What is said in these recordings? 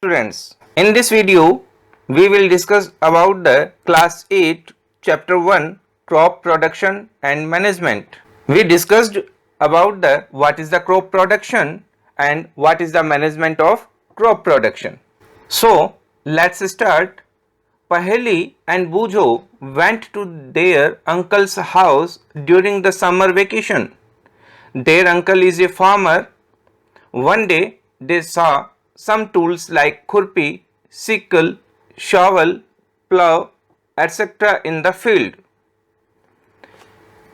Students, in this video we will discuss about the class 8 chapter 1 crop production and management. We discussed about the what is the crop production and what is the management of crop production. So let's start. Paheli and Bujo went to their uncle's house during the summer vacation. Their uncle is a farmer. One day they saw some tools like khurpi, sickle, shovel, plow, etc. in the field.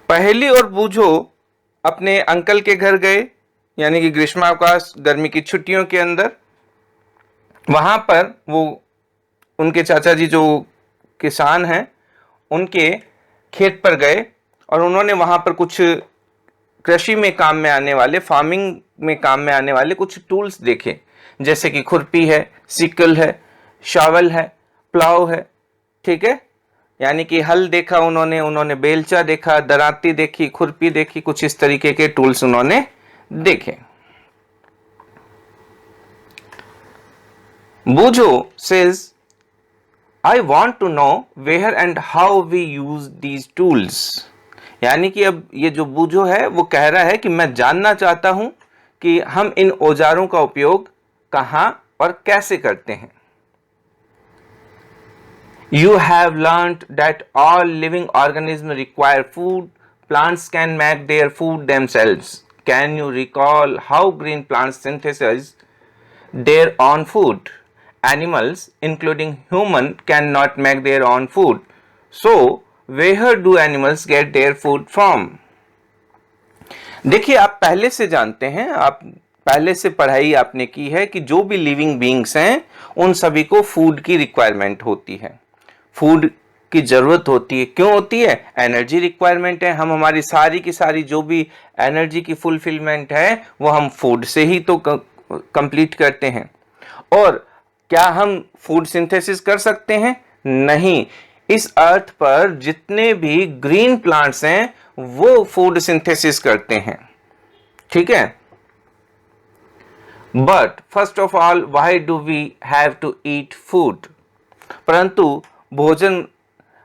पहेली और बूझो अपने uncle के घर गए, यानी कि ग्रीष्मावकाश गर्मी की छुट्टियों के अंदर. वहां पर वो उनके चाचा जी जो किसान हैं उनके खेत पर गए और उन्होंने वहां पर कुछ कृषि में काम में आने वाले, फार्मिंग में काम में आने वाले कुछ टूल्स देखे, जैसे कि खुरपी है, सिकल है, शावल है, प्लाव है. ठीक है, यानी कि हल देखा उन्होंने बेलचा देखा, दराती देखी, खुरपी देखी, कुछ इस तरीके के टूल्स उन्होंने देखे. बूझो says, I want to know where and how we use these tools. यानी कि अब ये जो बूझो है वो कह रहा है कि मैं जानना चाहता हूं कि हम इन औजारों का उपयोग कहां और कैसे करते हैं. You have learnt that all living organisms require food. Plants can make their food themselves. Can you recall how green plants synthesize their own food? Animals, including human, cannot make their own food. So, where do animals get their food from? देखिए, आप पहले से जानते हैं, आप पहले से पढ़ाई आपने की है कि जो भी लिविंग बीइंग्स हैं उन सभी को फूड की रिक्वायरमेंट होती है, फूड की जरूरत होती है. क्यों होती है? एनर्जी रिक्वायरमेंट है. हम हमारी सारी की सारी जो भी एनर्जी की फुलफिलमेंट है वो हम फूड से ही तो कंप्लीट करते हैं. और क्या हम फूड सिंथेसिस कर सकते हैं? नहीं. इस अर्थ पर जितने भी ग्रीन प्लांट्स हैं वो फूड सिंथेसिस करते हैं. ठीक है. But first of all, why do we have to eat food? परंतु भोजन,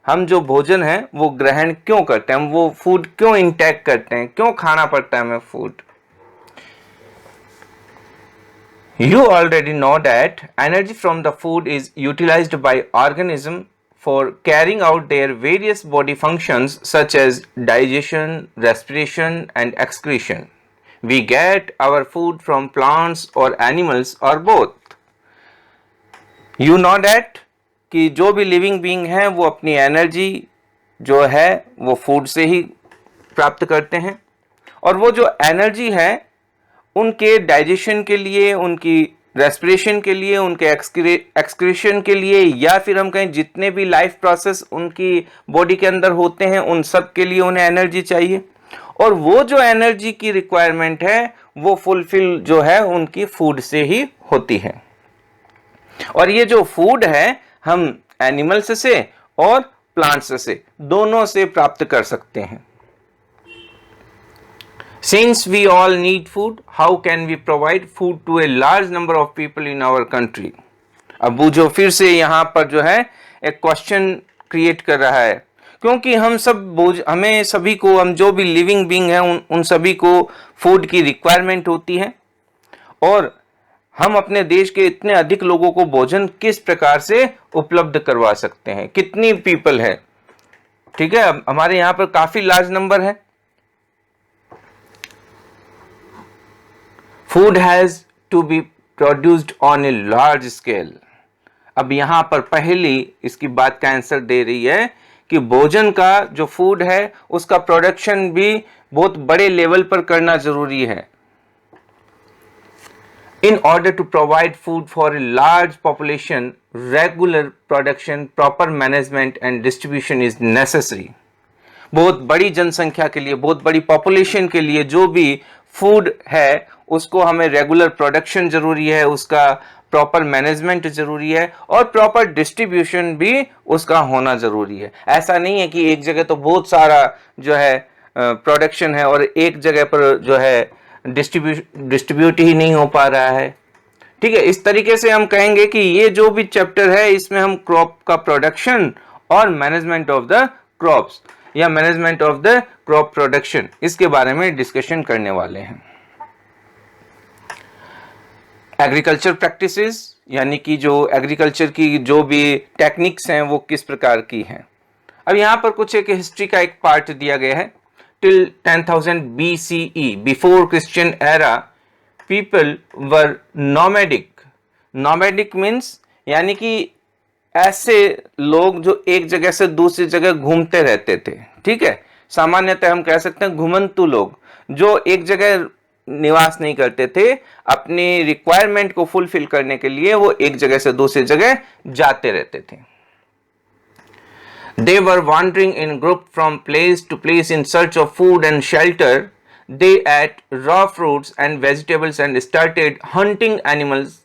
हम जो भोजन है वो ग्रहण क्यों करते हैं, हम वो फूड क्यों इंटेक करते हैं, क्यों खाना पड़ता है हमें food? You already know that energy from the food is utilized by organism for carrying out their various body functions such as digestion, respiration and excretion. We get our food from plants or animals or both. You know that कि जो भी living being है वो अपनी energy जो है वो food से ही प्राप्त करते हैं, और वो जो एनर्जी है उनके डाइजेशन के लिए, उनकी रेस्पिरेशन के लिए, उनके एक्सक्रीशन के लिए, या फिर हम कहें जितने भी लाइफ प्रोसेस उनकी बॉडी के अंदर होते हैं उन सब के लिए उन्हें एनर्जी चाहिए. और वो जो एनर्जी की रिक्वायरमेंट है वो फुलफिल जो है उनकी फूड से ही होती है. और ये जो फूड है हम एनिमल्स से और प्लांट्स से दोनों से प्राप्त कर सकते हैं. Since we all need food, how can we provide food to a large number of people in our country? अब बूझो फिर से यहाँ पर जो है एक क्वेश्चन क्रिएट कर रहा है, क्योंकि हमें सभी को, हम जो भी लिविंग बीइंग है उन सभी को फूड की रिक्वायरमेंट होती है, और हम अपने देश के इतने अधिक लोगों को भोजन किस प्रकार से उपलब्ध करवा सकते हैं, कितनी पीपल है. ठीक है, हमारे यहाँ पर काफी लार्ज नंबर है. Food has to be produced on a large scale. अब यहाँ पर पहली इसकी बात का आंसर दे रही है कि भोजन का जो फूड है उसका प्रोडक्शन भी बहुत बड़े लेवल पर करना जरूरी है. In order to provide food for a large population, regular production, proper management and distribution is necessary. बहुत बड़ी जनसंख्या के लिए, बहुत बड़ी पॉपुलेशन के लिए जो भी फूड है उसको हमें रेगुलर प्रोडक्शन जरूरी है, उसका प्रॉपर मैनेजमेंट जरूरी है, और प्रॉपर डिस्ट्रीब्यूशन भी उसका होना जरूरी है. ऐसा नहीं है कि एक जगह तो बहुत सारा जो है प्रोडक्शन है और एक जगह पर जो है डिस्ट्रीब्यूट ही नहीं हो पा रहा है. ठीक है, इस तरीके से हम कहेंगे कि ये जो भी चैप्टर है इसमें हम क्रॉप का प्रोडक्शन और मैनेजमेंट ऑफ द क्रॉप्स या management of the crop production इसके बारे में डिस्कशन करने वाले हैं। एग्रीकल्चर प्रैक्टिसेस यानी कि जो एग्रीकल्चर की जो भी टेक्निक्स हैं वो किस प्रकार की हैं। अब यहाँ पर कुछ एक हिस्ट्री का एक पार्ट दिया गया है। Till 10,000 BCE before Christian era people were nomadic. Nomadic means यानी कि ऐसे लोग जो एक जगह से दूसरी जगह घूमते रहते थे। ठीक है, सामान्यतः हम कह सकते हैं घुमंतु लोग जो एक जगह निवास नहीं करते थे, अपनी रिक्वायरमेंट को फुलफिल करने के लिए वो एक जगह से दूसरी जगह जाते रहते थे। They were wandering in group from place to place in search of food and shelter. They ate raw fruits and vegetables and started hunting animals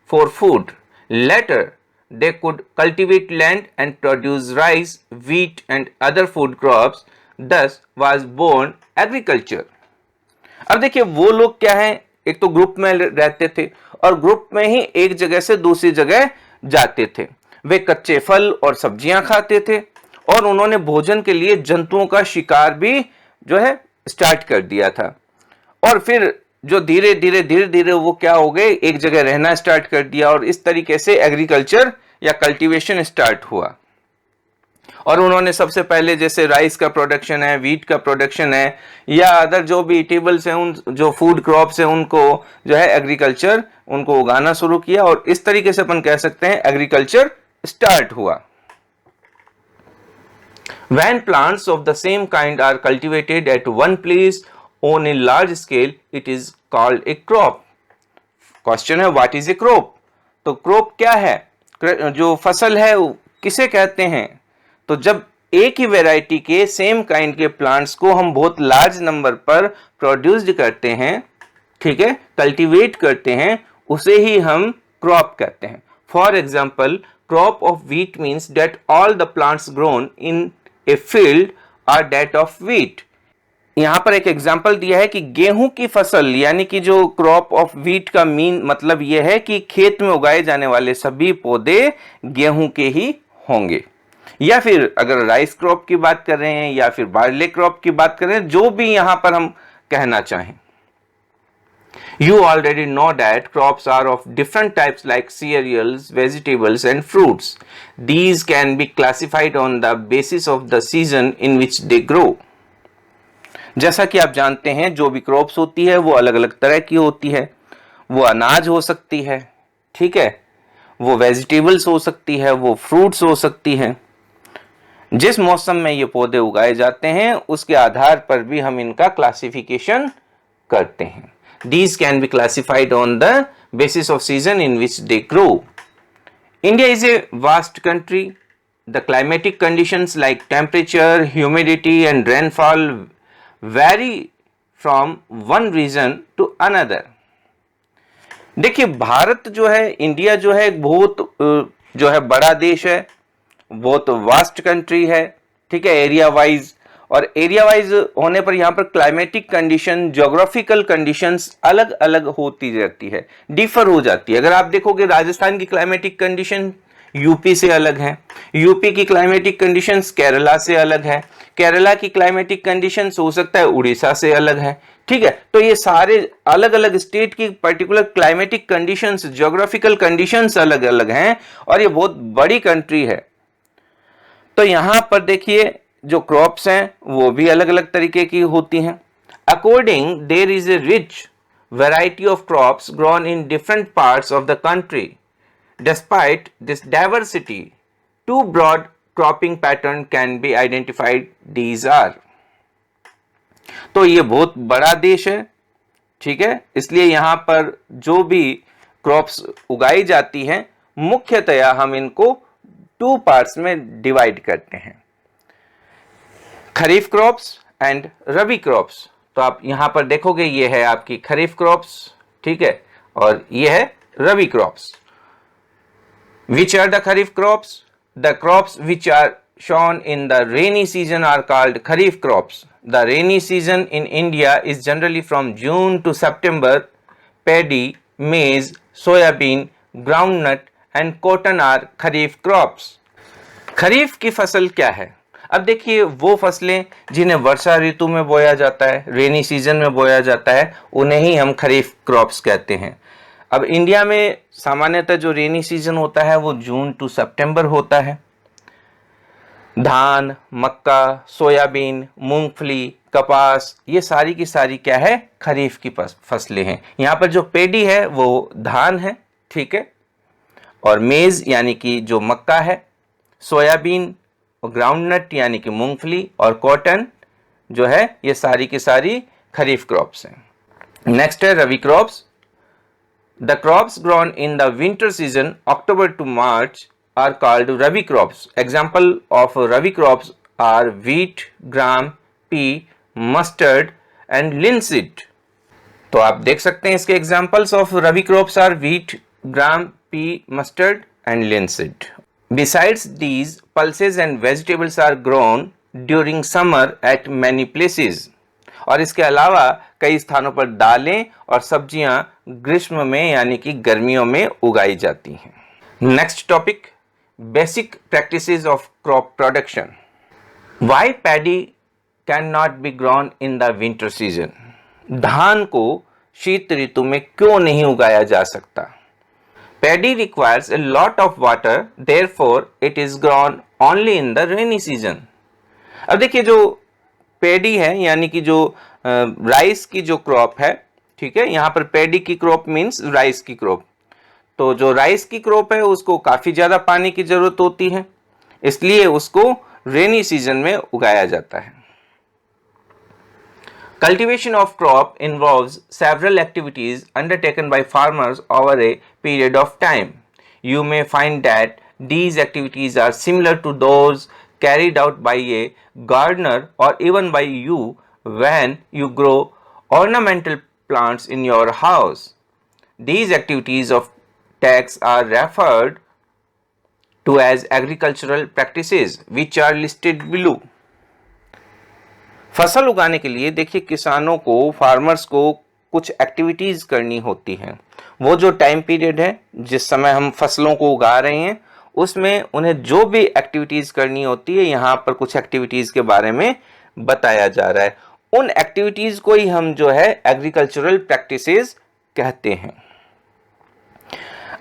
for food. Later, they could cultivate land and produce rice, wheat and other food crops. Thus was born agriculture. अब देखिए वो लोग क्या है, एक तो group में रहते थे और ग्रुप में ही एक जगह से दूसरी जगह जाते थे। वे कच्चे फल और सब्जियां खाते थे और उन्होंने भोजन के लिए जंतुओं का शिकार भी जो है स्टार्ट कर दिया था। और फिर जो धीरे धीरे वो क्या हो गए, एक जगह रहना स्टार्ट कर दिया और इस तरीके से एग्रीकल्चर या कल्टीवेशन स्टार्ट हुआ। और उन्होंने सबसे पहले जैसे राइस का प्रोडक्शन है, व्हीट का प्रोडक्शन है या अदर जो भी ईटेबल्स हैं, उन जो फूड क्रॉप्स हैं उनको जो है एग्रीकल्चर उनको उगाना शुरू किया और इस तरीके से अपन कह सकते हैं एग्रीकल्चर स्टार्ट हुआ। When plants of the same kind are cultivated at one place on a large scale, it is called a crop. Question है व्हाट इज ए क्रॉप। तो क्रॉप क्या है, जो फसल है किसे कहते हैं। तो जब एक ही वैरायटी के सेम काइंड के प्लांट्स को हम बहुत लार्ज नंबर पर प्रोड्यूस्ड करते हैं, ठीक है, कल्टीवेट करते हैं, उसे ही हम क्रॉप कहते हैं। For example, crop of wheat means that all the plants grown in a field are that of wheat. यहां पर एक एग्जाम्पल दिया है कि गेहूं की फसल यानी कि जो क्रॉप ऑफ व्हीट का मीन मतलब यह है कि खेत में उगाए जाने वाले सभी पौधे गेहूं के ही होंगे। या फिर अगर राइस क्रॉप की बात कर रहे हैं या फिर बार्ले क्रॉप की बात कर रहे हैं, जो भी यहां पर हम कहना चाहें। You already know that crops are of different types like cereals, vegetables and fruits. These can be classified on the basis of the season in which they grow. जैसा कि आप जानते हैं जो भी क्रॉप्स होती है वो अलग अलग तरह की होती है। वो अनाज हो सकती है, ठीक है, वो वेजिटेबल्स हो सकती है, वो फ्रूट्स हो सकती है। जिस मौसम में ये पौधे उगाए जाते हैं उसके आधार पर भी हम इनका क्लासिफिकेशन करते हैं। These can be classified on the basis of season in which they grow. India is a vast country. The climatic conditions like temperature, humidity and rainfall vary from one region to another. देखिए भारत जो है, India जो है बहुत जो है बड़ा देश है, बहुत वास्ट कंट्री है, ठीक है, एरिया वाइज। और एरिया वाइज होने पर यहाँ पर क्लाइमेटिक कंडीशन, ज्योग्राफिकल कंडीशंस अलग अलग होती रहती है, डिफर हो जाती है। अगर आप देखोगे राजस्थान की क्लाइमेटिक कंडीशन यूपी से अलग है, यूपी की क्लाइमेटिक कंडीशंस केरला से अलग है, केरला की क्लाइमेटिक कंडीशंस हो सकता है उड़ीसा से अलग है, ठीक है। तो ये सारे अलग अलग स्टेट की particular climatic conditions, geographical conditions अलग अलग हैं और ये बहुत बड़ी कंट्री है। तो यहां पर देखिए जो क्रॉप्स हैं वो भी अलग अलग तरीके की होती हैं। According there is a rich variety of crops grown in different parts of the country. Despite this diversity, two broad cropping pattern can be identified. These are. तो ये बहुत बड़ा देश है, ठीक है, इसलिए यहां पर जो भी क्रॉप्स उगाई जाती हैं मुख्यतया हम इनको टू पार्ट्स में डिवाइड करते हैं, खरीफ क्रॉप्स एंड रबी क्रॉप्स। तो आप यहां पर देखोगे ये है आपकी खरीफ क्रॉप्स, ठीक है, और ये है rabi crops. Which are the kharif crops? The crops which are shown in the rainy season are called kharif crops. The rainy season in India is generally from June to September. Paddy, maize, soybean, groundnut and cotton are kharif crops. Kharif की फसल क्या है? अब देखिए, वो फसलें जिन्हें वर्षा ऋतु में बोया जाता है, रेनी सीजन में बोया जाता है, उन्हें ही हम खरीफ क्रॉप्स कहते हैं। अब इंडिया में सामान्यतः जो रेनी सीजन होता है वो जून टू सितंबर होता है। धान, मक्का, सोयाबीन, मूंगफली, कपास, ये सारी की सारी क्या है? खरीफ की फसलें हैं। यहाँ पर जो पेडी है वो धान है, ठीक है, और मेज यानी कि जो मक्का है, सोयाबीन और ग्राउंडनट यानी कि मूंगफली, और कॉटन जो है, ये सारी की सारी खरीफ क्रॉप्स हैं। नेक्स्ट है rabi crops. The crops grown in the winter season October to March are called rabi crops. Example of rabi crops are wheat, gram, pea, mustard and linseed. तो आप देख सकते हैं इसके examples of rabi crops are wheat, gram, pea, mustard and linseed. Besides these, pulses and vegetables are grown during summer at many places. और इसके अलावा कई स्थानों पर दालें और सब्जियां ग्रीष्म में यानी कि गर्मियों में उगाई जाती हैं। Next topic, basic practices of crop production. Why paddy cannot be grown in the winter season? धान को शीत ऋतु में क्यों नहीं उगाया जा सकता? Paddy requires a lot of water, therefore it is grown only in the rainy season. अब देखिए, जो पैडी है यानी कि जो राइस की जो क्रॉप है, ठीक है, यहाँ पर पैडी की क्रॉप मीन्स राइस की क्रॉप। तो जो राइस की क्रॉप है उसको काफी ज्यादा पानी की जरूरत होती है, इसलिए उसको रेनी सीजन में उगाया जाता है। Cultivation of crop involves several activities undertaken by farmers over a period of time. You may find that these activities are similar to those carried out by a gardener or even by you when you grow ornamental plants in your house. These activities of tax are referred to as agricultural practices which are listed below. फसल उगाने के लिए देखिए, किसानों को, farmers को कुछ activities करनी होती हैं। वो जो टाइम पीरियड है जिस समय हम फसलों को उगा रहे हैं, उसमें उन्हें जो भी एक्टिविटीज करनी होती है, यहाँ पर कुछ एक्टिविटीज के बारे में बताया जा रहा है। उन एक्टिविटीज को ही हम जो है एग्रीकल्चरल प्रैक्टिसेस कहते हैं।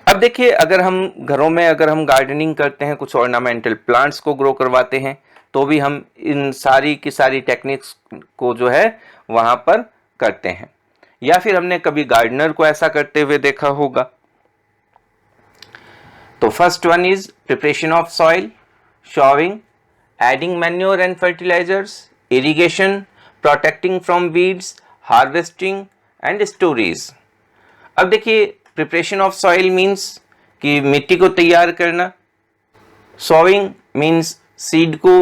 अब देखिए, अगर हम घरों में अगर हम गार्डनिंग करते हैं, कुछ ऑर्नामेंटल प्लांट्स को ग्रो करवाते हैं, तो भी हम इन सारी की सारी टेक्निक्स को जो है वहां पर करते हैं, या फिर हमने कभी गार्डनर को ऐसा करते हुए देखा होगा। तो first one is preparation of soil, sowing, adding manure and fertilizers, irrigation, protecting from weeds, harvesting and storage. अब देखिए, प्रिपरेशन ऑफ सॉइल मीन्स कि मिट्टी को तैयार करना, सोविंग मीन्स सीड को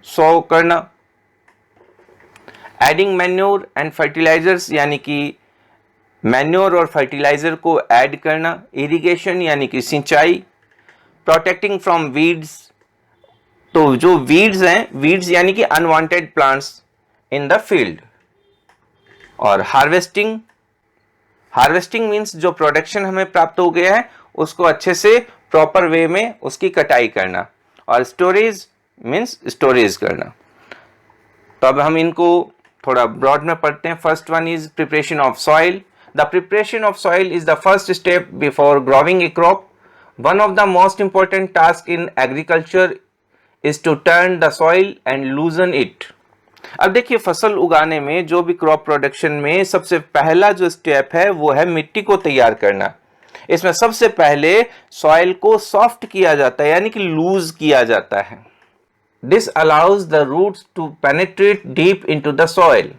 सो करना, एडिंग मैन्योर एंड फर्टिलाइजर्स यानी कि मैन्योर और फर्टिलाइजर को ऐड करना, इरिगेशन यानी कि सिंचाई, प्रोटेक्टिंग फ्रॉम वीड्स, तो जो वीड्स हैं, वीड्स यानी कि unwanted plants in the field, और हार्वेस्टिंग, हार्वेस्टिंग मीन्स जो प्रोडक्शन हमें प्राप्त हो गया है उसको अच्छे से प्रॉपर वे में उसकी कटाई करना, और स्टोरेज मीन्स स्टोरेज करना। तो अब हम इनको थोड़ा ब्रॉड में पढ़ते हैं। First one is preparation of soil. The preparation of soil is the first step before growing a crop. One of the most important task in agriculture is to turn the soil and loosen it. अब देखिए, फसल उगाने में, जो भी crop production में सबसे पहला जो स्टेप है वो है मिट्टी को तैयार करना। इसमें सबसे पहले सॉइल को सॉफ्ट किया जाता है यानी कि लूज किया जाता है। This allows the roots to penetrate deep into the soil.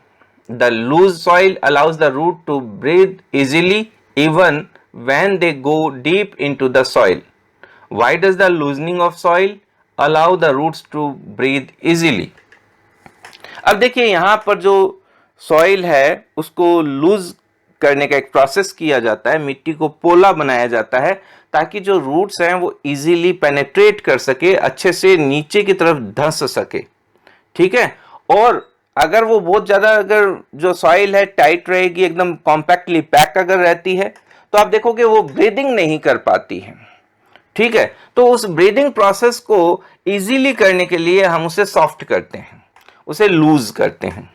The loose soil allows the root to breathe easily even when they go deep into the soil. Why does the loosening of soil allow the roots to breathe easily? अब देखिए, यहाँ पर जो soil है उसको loose करने का एक प्रोसेस किया जाता है, मिट्टी को पोला बनाया जाता है ताकि जो रूट्स हैं वो इजीली पेनिट्रेट कर सके, अच्छे से नीचे की तरफ धंस सके, ठीक है। और अगर वो बहुत ज़्यादा, अगर जो सॉइल है टाइट रहेगी, एकदम कॉम्पैक्टली पैक अगर रहती है, तो आप देखोगे वो ब्रीदिंग नहीं कर पाती है। ठीक है, तो उस ब्रीदिंग प्रोसेस को इजीली करने के लिए हम उसे सॉफ्ट करते हैं, उसे लूज करते हैं।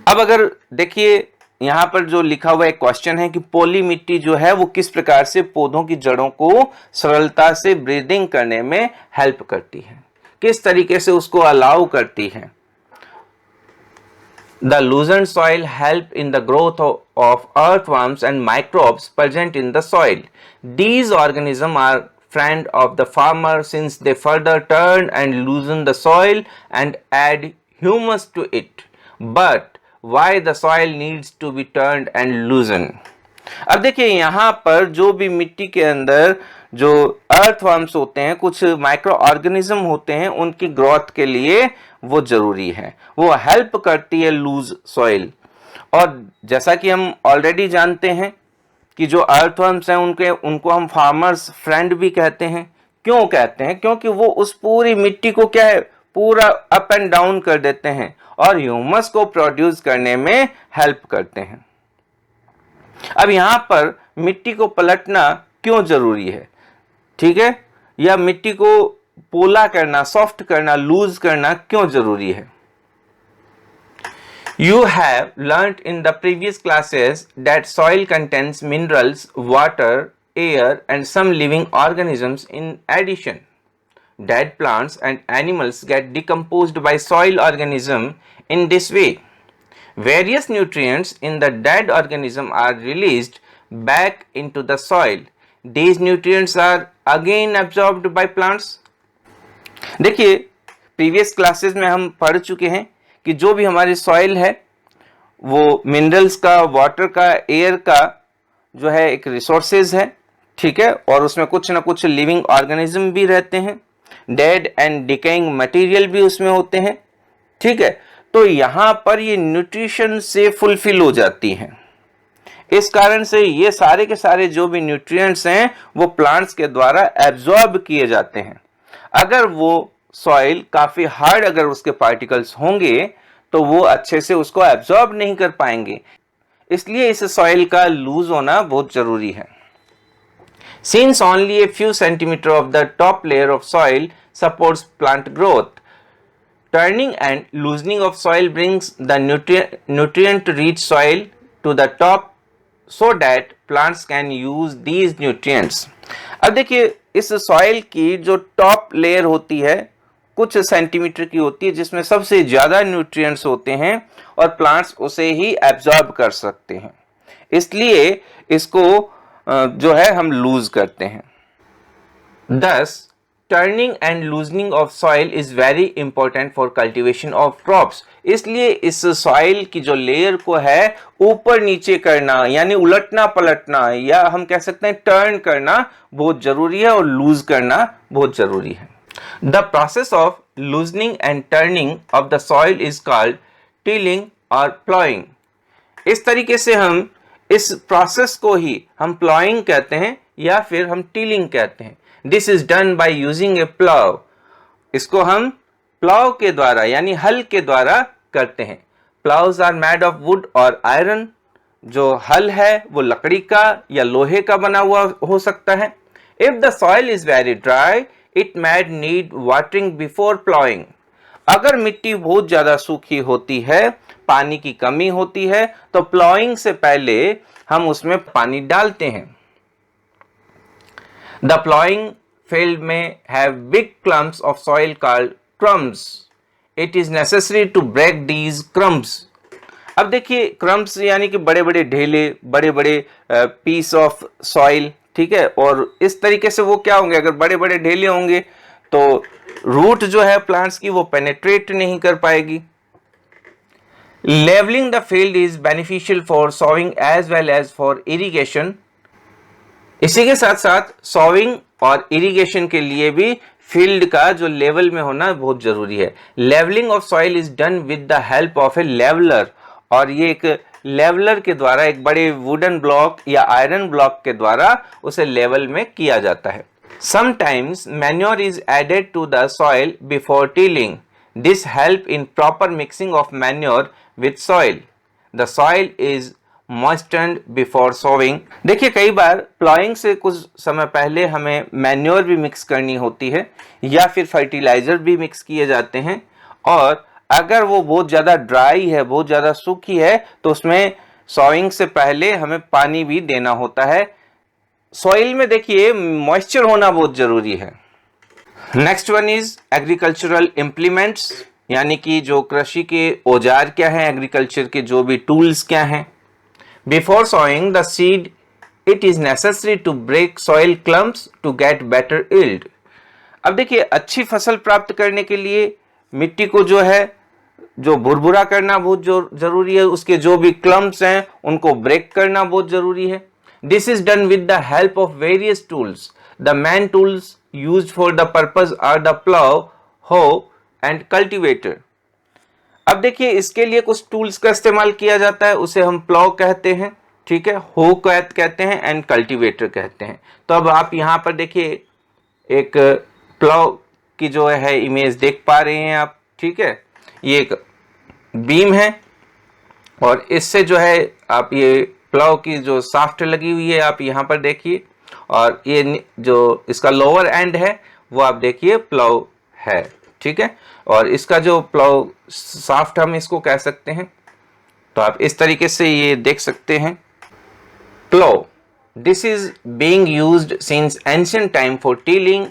अब अगर देखिए यहां पर जो लिखा हुआ एक क्वेश्चन है कि पोली मिट्टी जो है वो किस प्रकार से पौधों की जड़ों को सरलता से ब्रीदिंग करने में हेल्प करती है, किस तरीके से उसको अलाउ करती है। The loosened soil help in the growth of earthworms and microbes present in the soil. These organisms are friend of the farmer since they further turn and loosen the soil and add humus to it. But why the soil needs to be turned and loosened? अब देखिए यहाँ पर जो भी मिट्टी के अंदर जो अर्थवर्म्स होते हैं, कुछ माइक्रो ऑर्गेनिज्म होते हैं, उनकी ग्रोथ के लिए वो जरूरी है, वो हेल्प करती है लूज सॉइल। और जैसा कि हम ऑलरेडी जानते हैं कि जो अर्थवर्म्स हैं उनको हम फार्मर्स फ्रेंड भी कहते हैं। क्यों कहते हैं? क्योंकि वो उस पूरी मिट्टी को क्या है, पूरा अप एंड डाउन कर देते हैं और ह्यूमस को प्रोड्यूस करने में हेल्प करते हैं। अब यहां पर मिट्टी को पलटना क्यों जरूरी है, ठीक है, या मिट्टी को पोला करना, सॉफ्ट करना, लूज करना क्यों जरूरी है? You have learnt in the previous classes that soil contains minerals, water, air and some living organisms. In addition, dead plants and animals get decomposed by soil organism in this way. Various nutrients in the dead organism are released back into the soil. These nutrients are again absorbed by plants. देखिए previous classes में हम पढ़ चुके हैं कि जो भी हमारी सॉइल है वो मिनरल्स का, वाटर का, एयर का जो है एक रिसोर्सेज है, ठीक है, और उसमें कुछ ना कुछ लिविंग ऑर्गेनिज्म भी रहते हैं, डेड एंड डिकेइंग मटेरियल भी उसमें होते हैं, ठीक है। तो यहाँ पर ये न्यूट्रिशन से फुलफिल हो जाती हैं। इस कारण से ये सारे के सारे जो भी न्यूट्रिएंट्स हैं वो प्लांट्स के द्वारा एब्जॉर्ब किए जाते हैं। अगर वो सॉइल काफी हार्ड अगर उसके पार्टिकल्स होंगे तो वो अच्छे से उसको एब्जॉर्ब नहीं कर पाएंगे, इसलिए इस सॉइल का लूज होना बहुत जरूरी है। Since only a few centimeters of the top layer of soil supports plant growth, turning and loosening of soil brings the nutrient-rich soil to the top so that plants can use these nutrients. अब देखिए इस soil की जो top layer होती है कुछ centimetre की होती है, जिसमें सबसे ज्यादा न्यूट्रिएंट्स होते हैं और प्लांट्स उसे ही एब्जॉर्ब कर सकते हैं, इसलिए इसको जो है हम लूज करते हैं। Thus, turning and loosening of soil is very important for cultivation of crops. इसलिए इस सॉइल की जो लेयर को है ऊपर नीचे करना, यानी उलटना पलटना, या हम कह सकते हैं टर्न करना बहुत जरूरी है और लूज करना बहुत जरूरी है। The process of loosening and turning of the soil is called tilling or plowing. इस तरीके से हम इस प्रोसेस को ही हम प्लॉइंग कहते हैं या फिर हम टिलिंग कहते हैं। This is done by using a plow. इसको हम प्लाव के द्वारा यानी हल के द्वारा करते हैं। Plows are made of wood or iron. जो हल है वो लकड़ी का या लोहे का बना हुआ हो सकता है। If the soil is very dry, it might need watering before plowing. अगर मिट्टी बहुत ज्यादा सूखी होती है, पानी की कमी होती है, तो प्लॉइंग से पहले हम उसमें पानी डालते हैं। The plowing field may have big clumps of soil called crumbs. It is necessary to break these crumbs. अब देखिए क्रम्स यानी कि बड़े बड़े ढेले, बड़े बड़े पीस ऑफ सॉइल, ठीक है, और इस तरीके से वो क्या होंगे, अगर बड़े बड़े ढेले होंगे तो रूट जो है प्लांट्स की वो पेनेट्रेट नहीं कर पाएगी। Levelling the field is beneficial for sowing as well as for irrigation. इसी के साथ साथ सॉविंग और इरिगेशन के लिए भी फील्ड का जो लेवल में होना बहुत जरूरी है। Levelling of soil is done with the help of a leveller, और ये एक लेवलर के द्वारा, एक बड़े वुडन ब्लॉक या आयरन ब्लॉक के द्वारा उसे लेवल में किया जाता है। Sometimes manure is added to the soil before tilling. This helps in proper mixing of manure with soil. The soil is moistened before sowing। देखिए कई बार प्लॉइंग से कुछ समय पहले हमें मैन्योर भी मिक्स करनी होती है या फिर फर्टिलाइजर भी मिक्स किए जाते हैं, और अगर वो बहुत ज़्यादा ड्राई है, बहुत ज़्यादा सूखी है, तो उसमें सॉइंग से पहले हमें पानी भी देना होता है। सॉइल में देखिए मॉइस्चर होना बहुत ज़रूरी है। Next one is agricultural implements, यानी कि जो कृषि के औजार क्या हैं, एग्रीकल्चर के जो भी टूल्स क्या हैं। Before sowing the seed, it is necessary to break soil clumps to get better yield। अब देखिए अच्छी फसल प्राप्त करने के लिए मिट्टी को जो है जो भुरभुरा करना बहुत जरूरी है, उसके जो भी क्लम्प्स हैं उनको ब्रेक करना बहुत जरूरी है। This is done with the help of various tools. The main tools used for the purpose are the plough, hoe and cultivator. अब देखिए इसके लिए कुछ टूल्स का इस्तेमाल किया जाता है, उसे हम प्लाउ कहते हैं, ठीक है, हो कहते हैं एंड कल्टीवेटर कहते हैं। तो अब आप यहाँ पर देखिए एक प्लाउ की जो है इमेज देख पा रहे हैं आप, ठीक है। ये एक बीम है और इससे जो है आप ये प्लाउ की जो शाफ्ट लगी हुई है आप यहाँ पर देखिए, और ये जो इसका लोअर एंड है वो आप देखिए प्लाउ है, ठीक है। और इसका जो प्लाउ शाफ्ट हम इसको कह सकते हैं, तो आप इस तरीके से ये देख सकते हैं plough. This is being used since ancient time for tilling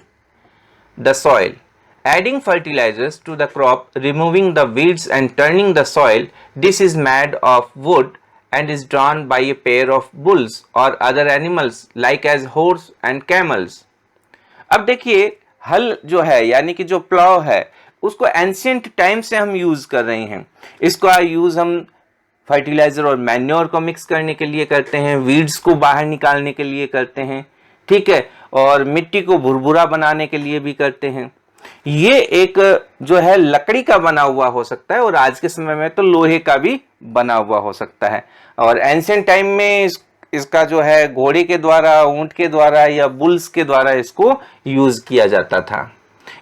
the soil, adding fertilizers to the crop, removing the weeds and turning the soil. This is made of wood and is drawn by a pair of bulls or other animals like as horse and camels। अब देखिए हल जो है यानी कि जो plough है उसको एंशिएंट टाइम से हम यूज कर रहे हैं। इसका यूज हम फर्टिलाइजर और मैन्योर को मिक्स करने के लिए करते हैं, वीड्स को बाहर निकालने के लिए करते हैं, ठीक है, और मिट्टी को भुरभुरा बनाने के लिए भी करते हैं। ये एक जो है लकड़ी का बना हुआ हो सकता है और आज के समय में तो लोहे का भी बना हुआ हो सकता है। और एंशिएंट टाइम में इसका जो है घोड़े के द्वारा, ऊंट के द्वारा या बुल्स के द्वारा इसको यूज किया जाता था।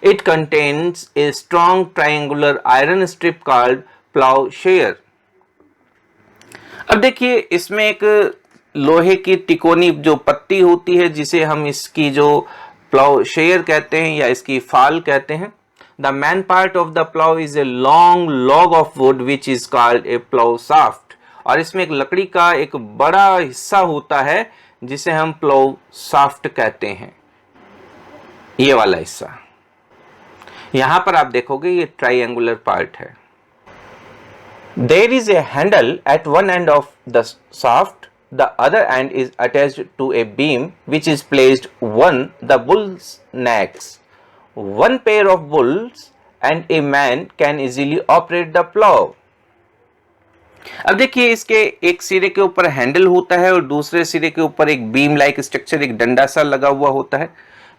It contains a strong triangular iron strip called ploughshare. अब देखिए इसमें एक लोहे की तिकोनी जो पत्ती होती है जिसे हम इसकी जो प्लाउशेयर कहते हैं या इसकी फाल कहते हैं। The man part of the plough is a long log of would which is called a plough shaft. और इसमें एक लकड़ी का एक बड़ा हिस्सा होता है जिसे हम प्लाउ शाफ्ट कहते हैं, ये वाला हिस्सा। यहां पर आप देखोगे ये ट्रायंगुलर पार्ट है। There is a handle at one end of the shaft, the other end is attached to a beam which is placed on the bull's necks. One pair of bulls and a man can easily operate the plow। अब देखिए इसके एक सिरे के ऊपर handle होता है और दूसरे सिरे के ऊपर एक बीम लाइक स्ट्रक्चर, एक डंडा सा लगा हुआ होता है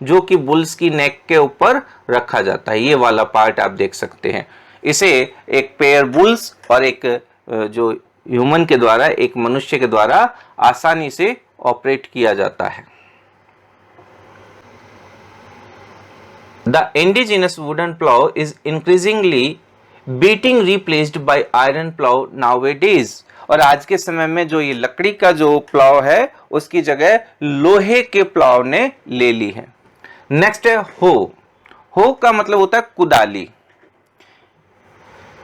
जो कि बुल्स की नेक के ऊपर रखा जाता है। ये वाला पार्ट आप देख सकते हैं। इसे एक पेयर बुल्स और एक जो ह्यूमन के द्वारा, एक मनुष्य के द्वारा आसानी से ऑपरेट किया जाता है। The indigenous wooden plough is increasingly beating replaced by iron plough nowadays. और आज के समय में जो ये लकड़ी का जो प्लाउ है उसकी जगह लोहे के प्लाउ ने ले ली है। नेक्स्ट है हो। हो का मतलब होता है कुदाली।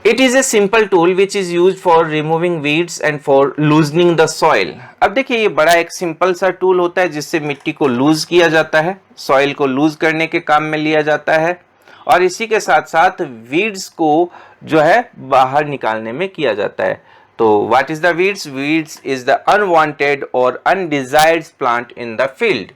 It is a simple tool which is used for removing weeds and for loosening the soil। अब देखिए ये बड़ा एक सिंपल सा टूल होता है जिससे मिट्टी को लूज किया जाता है, सॉइल को लूज करने के काम में लिया जाता है, और इसी के साथ साथ वीड्स को जो है बाहर निकालने में किया जाता है। तो what is the weeds? Weeds is the unwanted और undesired plant in the field.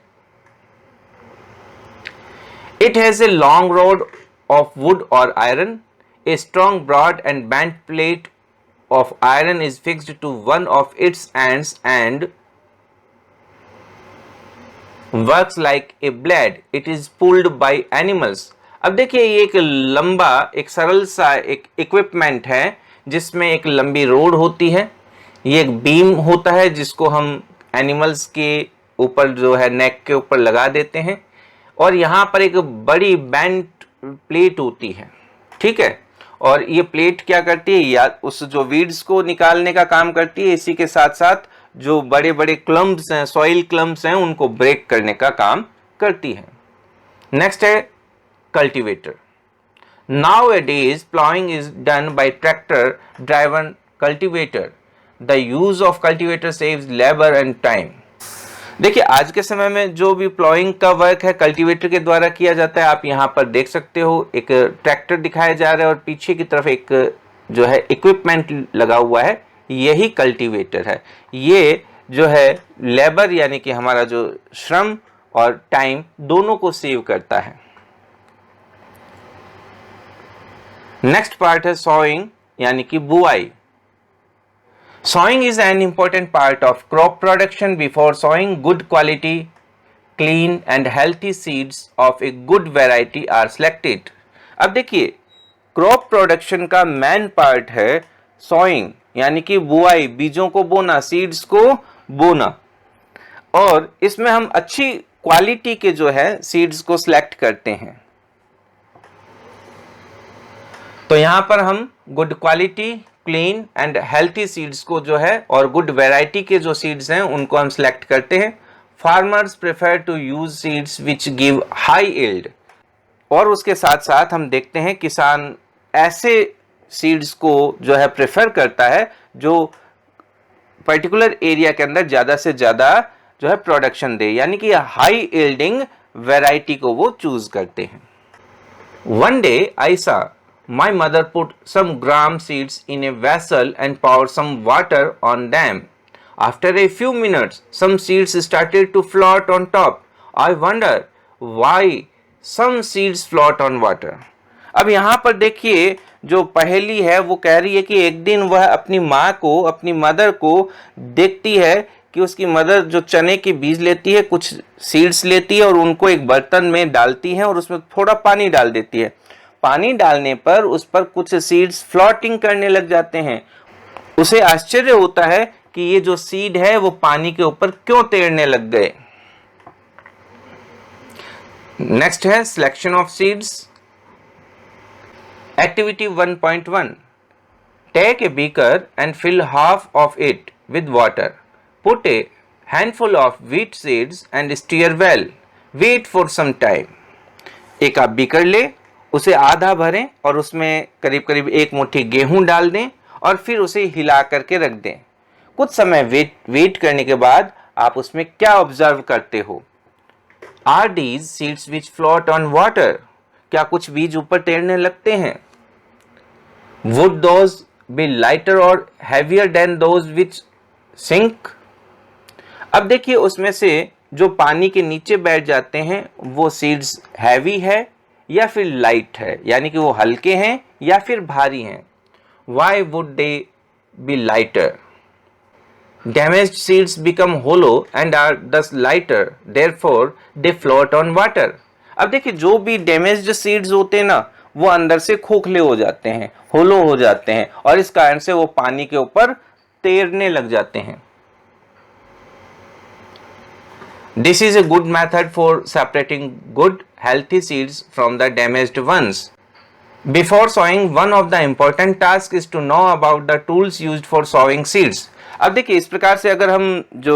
It has a long rod of wood और iron. A strong broad and bent plate of iron is fixed to one of its ends and works like a blade. It is pulled by animals। अब देखिए ये एक लंबा, एक सरल सा एक इक्विपमेंट है जिसमें एक लंबी रोड होती है, ये एक बीम होता है जिसको हम एनिमल्स के ऊपर जो है नेक के ऊपर लगा देते हैं, और यहाँ पर एक बड़ी बेंट प्लेट होती है, ठीक है। और ये प्लेट क्या करती है? या उस जो वीड्स को निकालने का काम करती है, इसी के साथ साथ जो बड़े बड़े क्लम्प्स हैं, सॉइल क्लम्प्स हैं, उनको ब्रेक करने का काम करती है। नेक्स्ट है cultivator. Nowadays, plowing is done by tractor-driven cultivator. The use of cultivator saves labor and time. देखिए आज के समय में जो भी प्लॉइंग का वर्क है कल्टीवेटर के द्वारा किया जाता है। आप यहाँ पर देख सकते हो एक ट्रैक्टर दिखाया जा रहा है और पीछे की तरफ एक जो है इक्विपमेंट लगा हुआ है, यही कल्टीवेटर है। ये जो है लेबर यानी कि हमारा जो श्रम और टाइम दोनों को सेव करता है। नेक्स्ट पार्ट है सॉइंग यानी कि बुआई। Sowing is an important part of crop production. Before sowing good quality, clean and healthy seeds of a good variety are selected. अब देखिए क्रॉप प्रोडक्शन का मेन पार्ट है सॉइंग यानी कि बुआई, बीजों को बोना, सीड्स को बोना। और इसमें हम अच्छी क्वालिटी के जो है सीड्स को सिलेक्ट करते हैं। तो यहां पर हम good quality, clean and healthy seeds को जो है और गुड वैरायटी के जो सीड्स हैं उनको हम सिलेक्ट करते हैं। Farmers prefer to use seeds which give high yield. और उसके साथ साथ हम देखते हैं किसान ऐसे सीड्स को जो है प्रेफर करता है जो पर्टिकुलर एरिया के अंदर ज्यादा से ज्यादा जो है प्रोडक्शन दे, यानी कि हाई यील्डिंग वैरायटी को वो चूज करते हैं। वन डे आई सा my mother put some gram seeds in a vessel and poured some water on them. After a few minutes, some seeds started to float on top. I wonder why some seeds float on water. अब यहाँ पर देखिए जो पहेली है वो कह रही है कि एक दिन वह अपनी माँ को, अपनी मदर को देखती है कि उसकी मदर जो चने के बीज लेती है, कुछ सीड्स लेती है और उनको एक बर्तन में डालती है और उसमें थोड़ा पानी डाल देती है। पानी डालने पर उस पर कुछ सीड्स फ्लोटिंग करने लग जाते हैं। उसे आश्चर्य होता है कि ये जो सीड है वो पानी के ऊपर क्यों तैरने लग गए। नेक्स्ट है selection of seeds. Activity 1.1 take a beaker and fill half of it with water, put a handful of wheat seeds and stir well, wait for some time. एक आप बीकर ले, उसे आधा भरें और उसमें करीब करीब एक मुट्ठी गेहूं डाल दें और फिर उसे हिला करके रख दें। कुछ समय वेट करने के बाद आप उसमें क्या ऑब्जर्व करते हो? Are these seeds which float on water, क्या कुछ बीज ऊपर तैरने लगते हैं? वुड दोज बी लाइटर और heavier than those which sink? अब देखिए उसमें से जो पानी के नीचे बैठ जाते हैं वो सीड्स हैवी है या फिर लाइट है, यानी कि वो हल्के हैं या फिर भारी हैं। Why would they be lighter? Damaged seeds become hollow and are thus lighter, therefore they float on water. अब देखिए जो भी डैमेज्ड सीड्स होते हैं ना वो अंदर से खोखले हो जाते हैं, होलो हो जाते हैं और इस कारण से वो पानी के ऊपर तैरने लग जाते हैं। This is a good method for separating good healthy seeds from the damaged ones. Before sowing, one of the important tasks is to know about the tools used for sowing seeds. अब देखिए इस प्रकार से अगर हम जो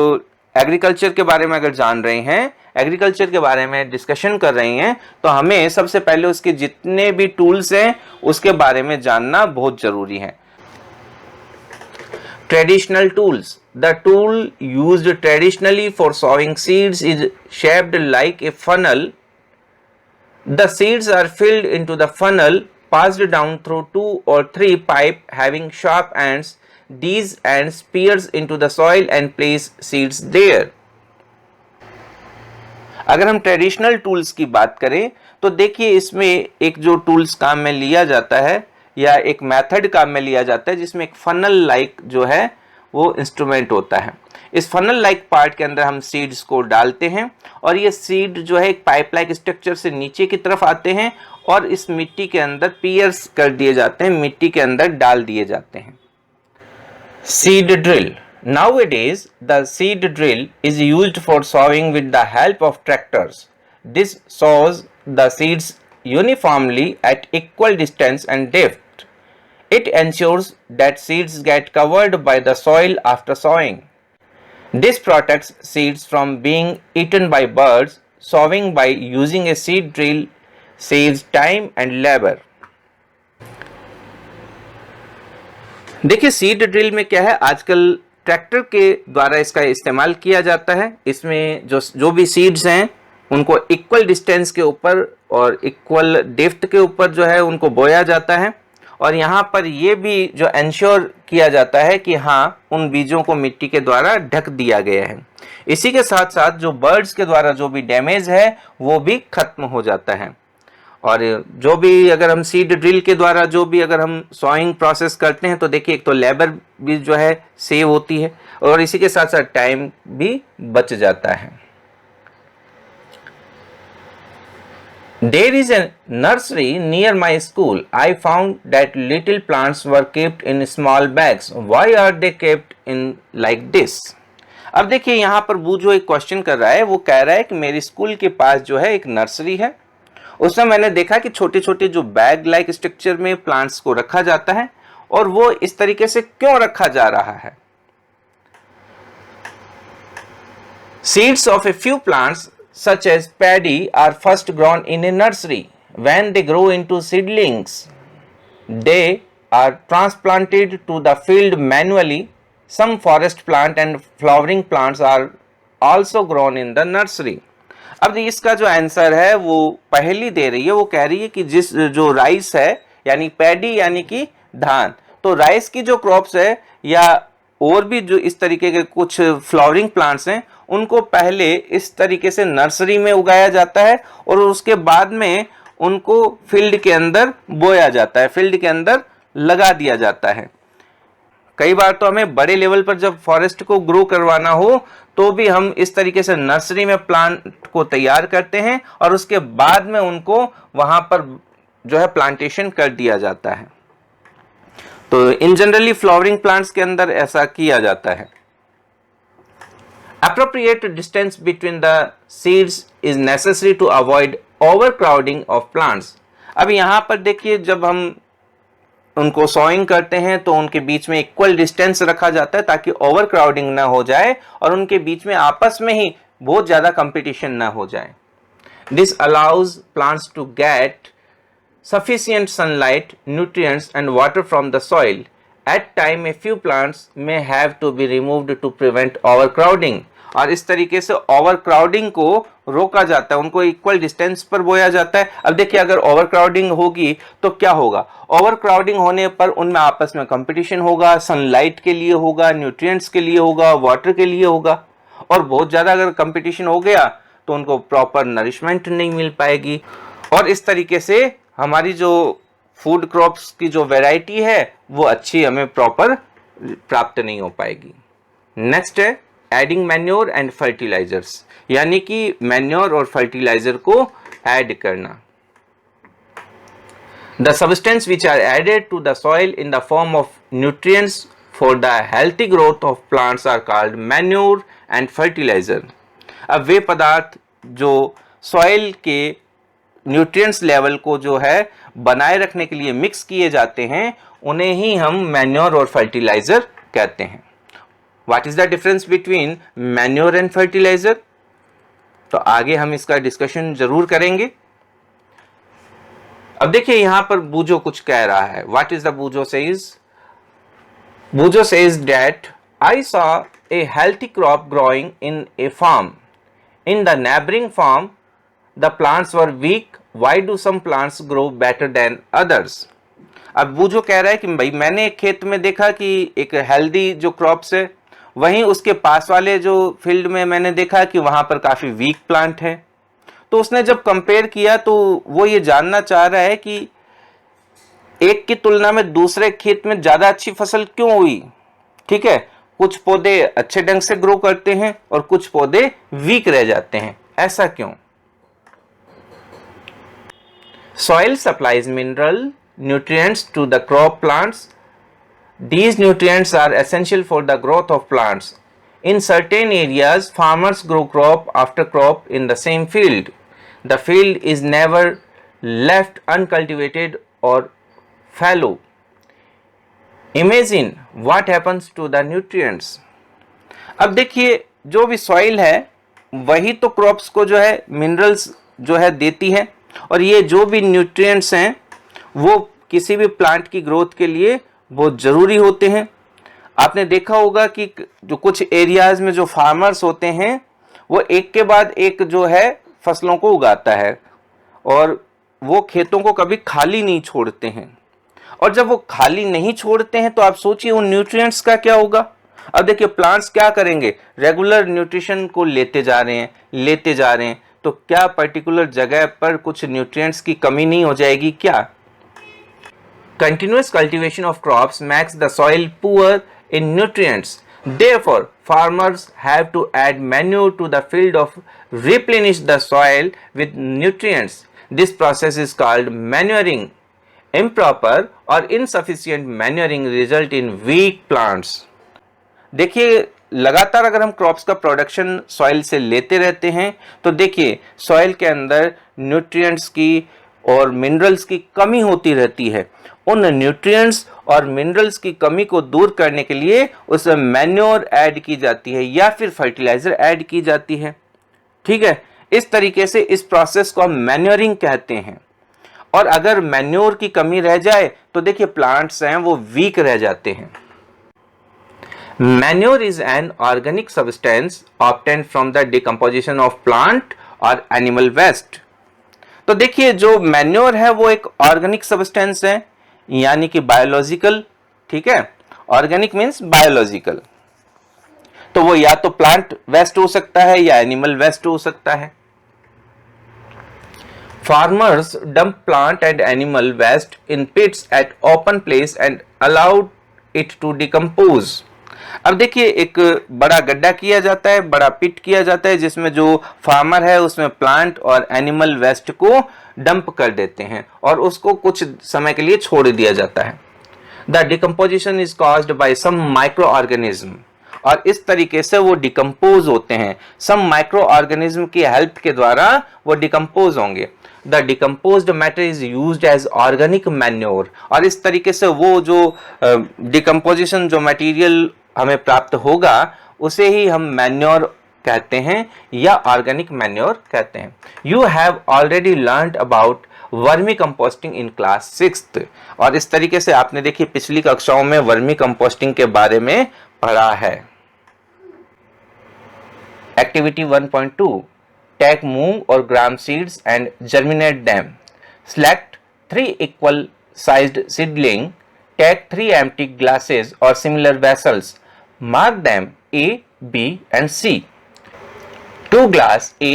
agriculture के बारे में अगर जान रहे हैं, एग्रीकल्चर के बारे में डिस्कशन कर रहे हैं, तो हमें सबसे पहले उसके जितने भी टूल्स हैं उसके बारे में जानना बहुत जरूरी है। Traditional tools. The tool used traditionally for sowing seeds is shaped like a funnel. The seeds are filled into the funnel, passed down through 2 or 3 pipes having sharp ends. These ends pierce into the soil and place seeds there. अगर हम traditional tools की बात करें तो देखिए इसमें एक जो टूल्स काम में लिया जाता है या एक मेथड काम में लिया जाता है जिसमें एक फनल लाइक जो है वो इंस्ट्रूमेंट होता है। इस फनल लाइक पार्ट के अंदर हम सीड्स को डालते हैं और ये सीड जो है एक पाइप लाइक स्ट्रक्चर से नीचे की तरफ आते हैं और इस मिट्टी के अंदर पियर्स कर दिए जाते हैं, मिट्टी के अंदर डाल दिए जाते हैं। Seed drill. Nowadays, the seed drill is used for sowing with the help of tractors. This sows the seeds uniformly at equal distance and depth. It ensures that seeds get covered by the soil after sowing. This protects seeds from being eaten by birds. Sowing by using a seed drill saves time and labor. देखिए seed drill में क्या है, आजकल tractor के द्वारा इसका इस्तेमाल किया जाता है। इसमें जो भी सीड्स हैं उनको इक्वल डिस्टेंस के ऊपर और इक्वल डेप्थ के ऊपर जो है उनको बोया जाता है, और यहाँ पर ये भी जो इंश्योर किया जाता है कि हाँ उन बीजों को मिट्टी के द्वारा ढक दिया गया है। इसी के साथ साथ जो बर्ड्स के द्वारा जो भी डैमेज है वो भी खत्म हो जाता है। और जो भी अगर हम सीड ड्रिल के द्वारा जो भी अगर हम सॉइंग प्रोसेस करते हैं तो देखिए एक तो लेबर भी जो है सेव होती है और इसी के साथ साथ टाइम भी बच जाता है। There is a nursery near my school. I found that little plants were kept in small bags. Why are they kept in like this? अब देखिए यहाँ पर वो जो एक क्वेश्चन कर रहा है वो कह रहा है कि मेरी स्कूल के पास जो है एक नर्सरी है, उसमें मैंने देखा कि छोटे छोटे जो बैग लाइक स्ट्रक्चर में प्लांट्स को रखा जाता है, और वो इस तरीके से क्यों रखा जा रहा है। Seeds of a few plants such as paddy are first grown in a nursery. When they grow into seedlings, they are transplanted to the field manually. Some forest plant and flowering plants are also grown in the nursery. अब इसका जो answer है वो पहली दे रही है, वो कह रही है कि जिस जो राइस है यानी पैडी यानी कि धान, तो राइस की जो क्रॉप्स है या और भी जो इस तरीके के कुछ फ्लावरिंग प्लांट्स हैं उनको पहले इस तरीके से नर्सरी में उगाया जाता है और उसके बाद में उनको फील्ड के अंदर बोया जाता है, फील्ड के अंदर लगा दिया जाता है। कई बार तो हमें बड़े लेवल पर जब फॉरेस्ट को ग्रो करवाना हो तो भी हम इस तरीके से नर्सरी में प्लांट को तैयार करते हैं और उसके बाद में उनको वहां पर जो है प्लांटेशन कर दिया जाता है। तो इन जनरली फ्लावरिंग प्लांट्स के अंदर ऐसा किया जाता है। Appropriate distance between the seeds is necessary to avoid overcrowding of plants. अब यहाँ पर देखिए जब हम उनको सॉइंग करते हैं तो उनके बीच में इक्वल डिस्टेंस रखा जाता है ताकि ओवरक्राउडिंग ना हो जाए और उनके बीच में आपस में ही बहुत ज़्यादा कंपटीशन ना हो जाए। This allows plants to get sufficient sunlight, nutrients and water from the soil. At time a few plants may have to be removed to prevent overcrowding. और इस तरीके से ओवरक्राउडिंग को रोका जाता है, उनको इक्वल डिस्टेंस पर बोया जाता है। अब देखिए अगर ओवरक्राउडिंग होगी तो क्या होगा, ओवरक्राउडिंग होने पर उनमें आपस में कंपटीशन होगा, सनलाइट के लिए होगा, न्यूट्रिएंट्स के लिए होगा, वाटर के लिए होगा, और बहुत ज़्यादा अगर कंपटीशन हो गया तो उनको प्रॉपर नरिशमेंट नहीं मिल पाएगी और इस तरीके से हमारी जो फूड क्रॉप्स की जो वैरायटी है वो अच्छी हमें प्रॉपर प्राप्त नहीं हो पाएगी। नेक्स्ट है एडिंग मैन्योर एंड फर्टिलाइजर्स, यानी कि मैन्योर और फर्टिलाइजर को ऐड करना। The substances which are added to the soil in the form of nutrients for the healthy growth of plants are called manure and fertiliser. अब वे पदार्थ जो soil के न्यूट्रिएंट्स लेवल को जो है बनाए रखने के लिए मिक्स किए जाते हैं उन्हें ही हम मैन्योर और फर्टिलाइजर कहते हैं। What is the difference between manure and fertiliser, तो आगे हम इसका डिस्कशन जरूर करेंगे। अब देखिए यहां पर बूजो कुछ कह रहा है। What is the Boojho says? Boojho says that I saw a healthy crop growing in a farm, in the neighbouring farm the plants were weak. Why do some plants grow better than others? अब वो जो कह रहा है कि भाई मैंने एक खेत में देखा कि एक हेल्दी जो क्रॉप्स है, वहीं उसके पास वाले जो फील्ड में मैंने देखा कि वहां पर काफी वीक प्लांट है। तो उसने जब कंपेयर किया तो वो ये जानना चाह रहा है कि एक की तुलना में दूसरे खेत में ज्यादा अच्छी फसल क्यों हुई। ठीक है, कुछ पौधे अच्छे ढंग से ग्रो करते हैं और कुछ पौधे वीक रह जाते हैं, ऐसा क्यों? Soil supplies mineral nutrients to the crop plants. These nutrients are essential for the growth of plants. In certain areas, farmers grow crop after crop in the same field. The field is never left uncultivated or fallow. Imagine what happens to the nutrients. अब देखिए जो भी soil है वही तो crops को जो है मिनरल्स जो है देती है, और ये जो भी न्यूट्रिएंट्स हैं वो किसी भी प्लांट की ग्रोथ के लिए बहुत ज़रूरी होते हैं। आपने देखा होगा कि जो कुछ एरियाज में जो फार्मर्स होते हैं वो एक के बाद एक जो है फसलों को उगाता है, और वो खेतों को कभी खाली नहीं छोड़ते हैं। और जब वो खाली नहीं छोड़ते हैं तो आप सोचिए उन न्यूट्रिएंट्स का क्या होगा। अब देखिए प्लांट्स क्या करेंगे, रेगुलर न्यूट्रिशन को लेते जा रहे हैं, तो क्या पर्टिकुलर जगह पर कुछ न्यूट्रिएंट्स की कमी नहीं हो जाएगी क्या? Continuous cultivation of crops makes the soil poor in nutrients, therefore farmers have to add manure to the field of replenish the soil with nutrients. This process is called manuring. Improper or insufficient manuring result in weak plants. देखिए लगातार अगर हम crops का production soil से लेते रहते हैं तो देखिए सॉइल के अंदर न्यूट्रिएंट्स की और मिनरल्स की कमी होती रहती है। उन न्यूट्रिएंट्स और मिनरल्स की कमी को दूर करने के लिए उसमें मैन्योर ऐड की जाती है या फिर फर्टिलाइजर ऐड की जाती है। ठीक है, इस तरीके से इस प्रोसेस को हम मैन्योरिंग कहते हैं। और अगर मैन्योर की कमी रह जाए तो देखिए प्लांट्स हैं वो वीक रह जाते हैं। Manure is an organic substance obtained from the decomposition of plant or animal waste. तो देखिए जो मैन्योर है वो एक ऑर्गेनिक सब्सटेंस है, यानी कि बायोलॉजिकल। ठीक है, ऑर्गेनिक मीन्स बायोलॉजिकल, तो वो या तो प्लांट वेस्ट हो सकता है या एनिमल वेस्ट हो सकता है। Farmers dump plant and animal waste in pits at open place and allowed it to decompose. अब देखिए एक बड़ा गड्ढा किया जाता है, बड़ा पिट किया जाता है, जिसमें जो फार्मर है उसमें प्लांट और एनिमल वेस्ट को डंप कर देते हैं और उसको कुछ समय के लिए छोड़ दिया जाता है। The decomposition is caused by some micro organism, और इस तरीके से वो डिकम्पोज होते हैं। सम माइक्रो ऑर्गेनिज्म की हेल्प के द्वारा वो डिकम्पोज होंगे। The decomposed matter is used as organic manure, और इस तरीके से वो जो डिकम्पोजिशन जो मटेरियल हमें प्राप्त होगा उसे ही हम मैन्योर कहते हैं या ऑर्गेनिक मैन्योर कहते हैं। You have already learned about vermi composting in class 6th, और इस तरीके से आपने देखिए पिछली कक्षाओं में वर्मी कंपोस्टिंग के बारे में पढ़ा है। एक्टिविटी 1.2, टेक मूंग और gram seeds and germinate them. Select 3 equal sized seedling, take 3 empty glasses or similar vessels. Mark them A, B and C. 2 glass A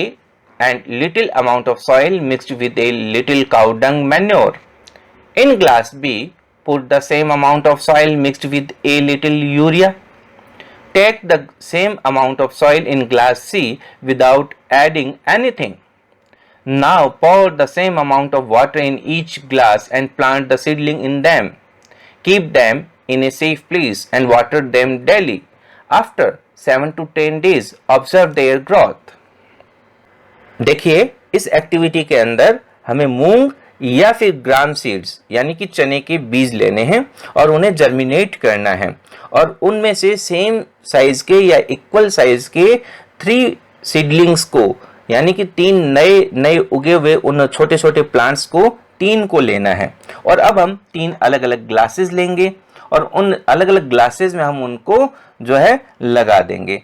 and little amount of soil mixed with a little cow dung manure. In glass B, put the same amount of soil mixed with a little urea. Take the same amount of soil in glass C without adding anything. Now pour the same amount of water in each glass and plant the seedling in them. Keep them in a safe place and water them daily. After 7 to 10 days, observe their growth. देखिए इस activity के अंदर हमें मूंग या फिर ग्राम seeds यानी कि चने के बीज लेने हैं और उन्हें जर्मिनेट करना है, और उनमें से सेम साइज के या इक्वल साइज के 3 सीडलिंग्स को यानी कि 3 नए उगे हुए उन छोटे छोटे प्लांट्स को 3 को लेना है। और अब हम 3 अलग अलग ग्लासेस लेंगे और उन अलग अलग ग्लासेस में हम उनको जो है लगा देंगे।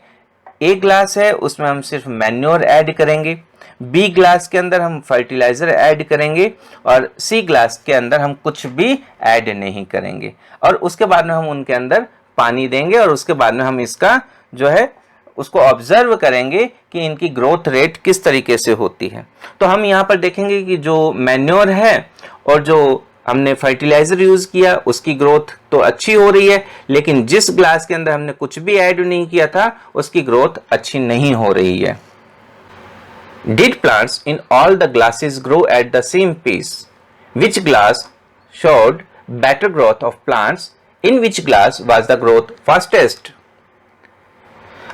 ए ग्लास है उसमें हम सिर्फ मैन्योर ऐड करेंगे, बी ग्लास के अंदर हम फर्टिलाइजर ऐड करेंगे और सी ग्लास के अंदर हम कुछ भी ऐड नहीं करेंगे, और उसके बाद में हम उनके अंदर पानी देंगे और उसके बाद में हम इसका जो है उसको ऑब्जर्व करेंगे कि इनकी ग्रोथ रेट किस तरीके से होती है। तो हम यहाँ पर देखेंगे कि जो मैन्योर है और जो हमने फर्टिलाइजर यूज किया उसकी ग्रोथ तो अच्छी हो रही है, लेकिन जिस ग्लास के अंदर हमने कुछ भी ऐड नहीं किया था उसकी ग्रोथ अच्छी नहीं हो रही है। Did plants in all the glasses grow at the same pace? Which glass showed better growth of plants? In which glass was the growth fastest?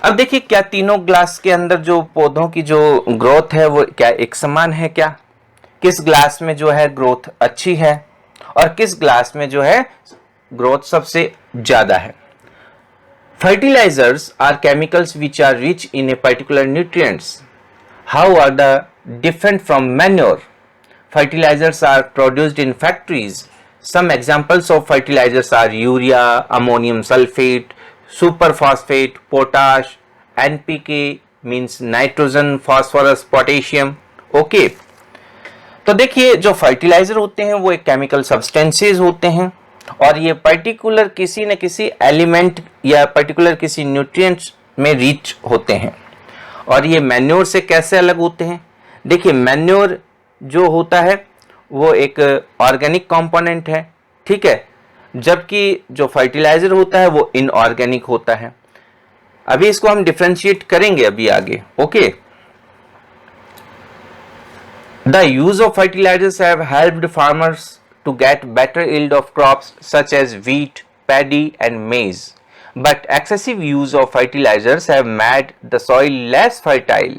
अब देखिए क्या तीनों ग्लास के अंदर जो पौधों की जो ग्रोथ है वो क्या एक समान है क्या? किस ग्लास में जो है ग्रोथ अच्छी है और किस ग्लास में जो है ग्रोथ सबसे ज्यादा है? Fertilizers are chemicals which are rich in a particular nutrients. How are the different from manure? Fertilizers are produced in factories. Some examples of fertilizers are urea, ammonium sulfate, superphosphate, potash, NPK means nitrogen, phosphorus, potassium. Okay तो देखिए जो fertiliser होते हैं वो एक chemical substances होते हैं और ये पर्टिकुलर किसी न किसी एलिमेंट या पर्टिकुलर किसी न्यूट्रिएंट्स में रिच होते हैं। और ये मैन्योर से कैसे अलग होते हैं? देखिए मैन्योर जो होता है वो एक ऑर्गेनिक कंपोनेंट है, ठीक है, जबकि जो फर्टिलाइजर होता है वो इनऑर्गेनिक होता है। अभी इसको हम डिफरेंशिएट करेंगे अभी आगे। Okay The use of fertilizers have helped farmers to get better yield of crops such as wheat, paddy and maize. But excessive use of fertilizers have made the soil less fertile.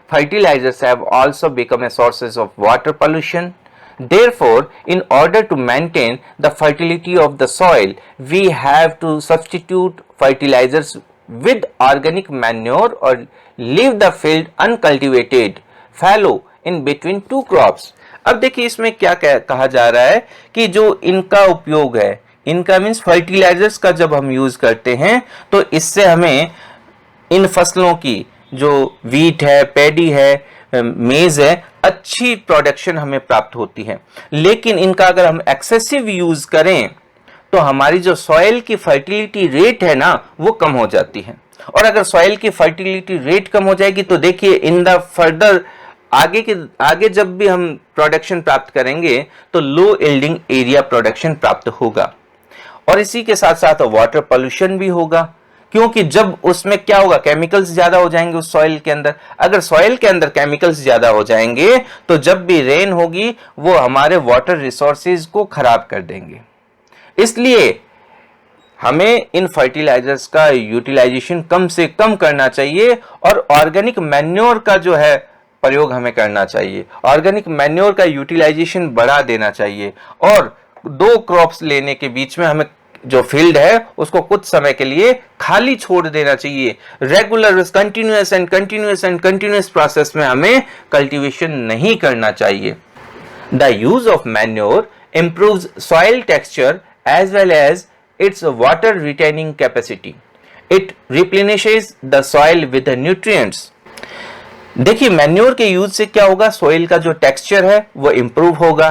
Fertilizers have also become a source of water pollution. Therefore, in order to maintain the fertility of the soil, we have to substitute fertilizers with organic manure or leave the field uncultivated, fallow in between two crops. अब देखिए इसमें क्या कहा जा रहा है कि जो इनका उपयोग है, इनका मीन्स फर्टिलाइजर्स का जब हम यूज करते हैं तो इससे हमें इन फसलों की जो वीट है, पैडी है, मेज है, अच्छी प्रोडक्शन हमें प्राप्त होती है। लेकिन इनका अगर हम एक्सेसिव यूज करें तो हमारी जो सॉइल की फर्टिलिटी रेट है ना वो कम हो जाती है। और अगर सॉइल की फर्टिलिटी रेट कम हो जाएगी तो देखिए इन द फर्दर आगे जब भी हम प्रोडक्शन प्राप्त करेंगे तो लो यील्डिंग एरिया प्रोडक्शन प्राप्त होगा। और इसी के साथ साथ वाटर पोल्यूशन भी होगा, क्योंकि जब उसमें क्या होगा, केमिकल्स ज्यादा हो जाएंगे उस सॉइल के अंदर। अगर सॉइल के अंदर केमिकल्स ज्यादा हो जाएंगे तो जब भी रेन होगी वो हमारे वाटर रिसोर्सेज को खराब कर देंगे। इसलिए हमें इन फर्टिलाइजर्स का यूटिलाइजेशन कम से कम करना चाहिए और ऑर्गेनिक मैन्योर का जो है प्रयोग हमें करना चाहिए। ऑर्गेनिक मैन्योर का यूटिलाइजेशन बढ़ा देना चाहिए और दो क्रॉप्स लेने के बीच में हमें जो फील्ड है उसको कुछ समय के लिए खाली छोड़ देना चाहिए। रेगुलर कंटिन्यूअस प्रोसेस में हमें कल्टीवेशन नहीं करना चाहिए। The use of manure improves soil texture as well as its water retaining capacity. It replenishes the soil with the nutrients. देखिए मैन्योर के यूज से क्या होगा, सॉइल का जो टेक्सचर है वो इंप्रूव होगा,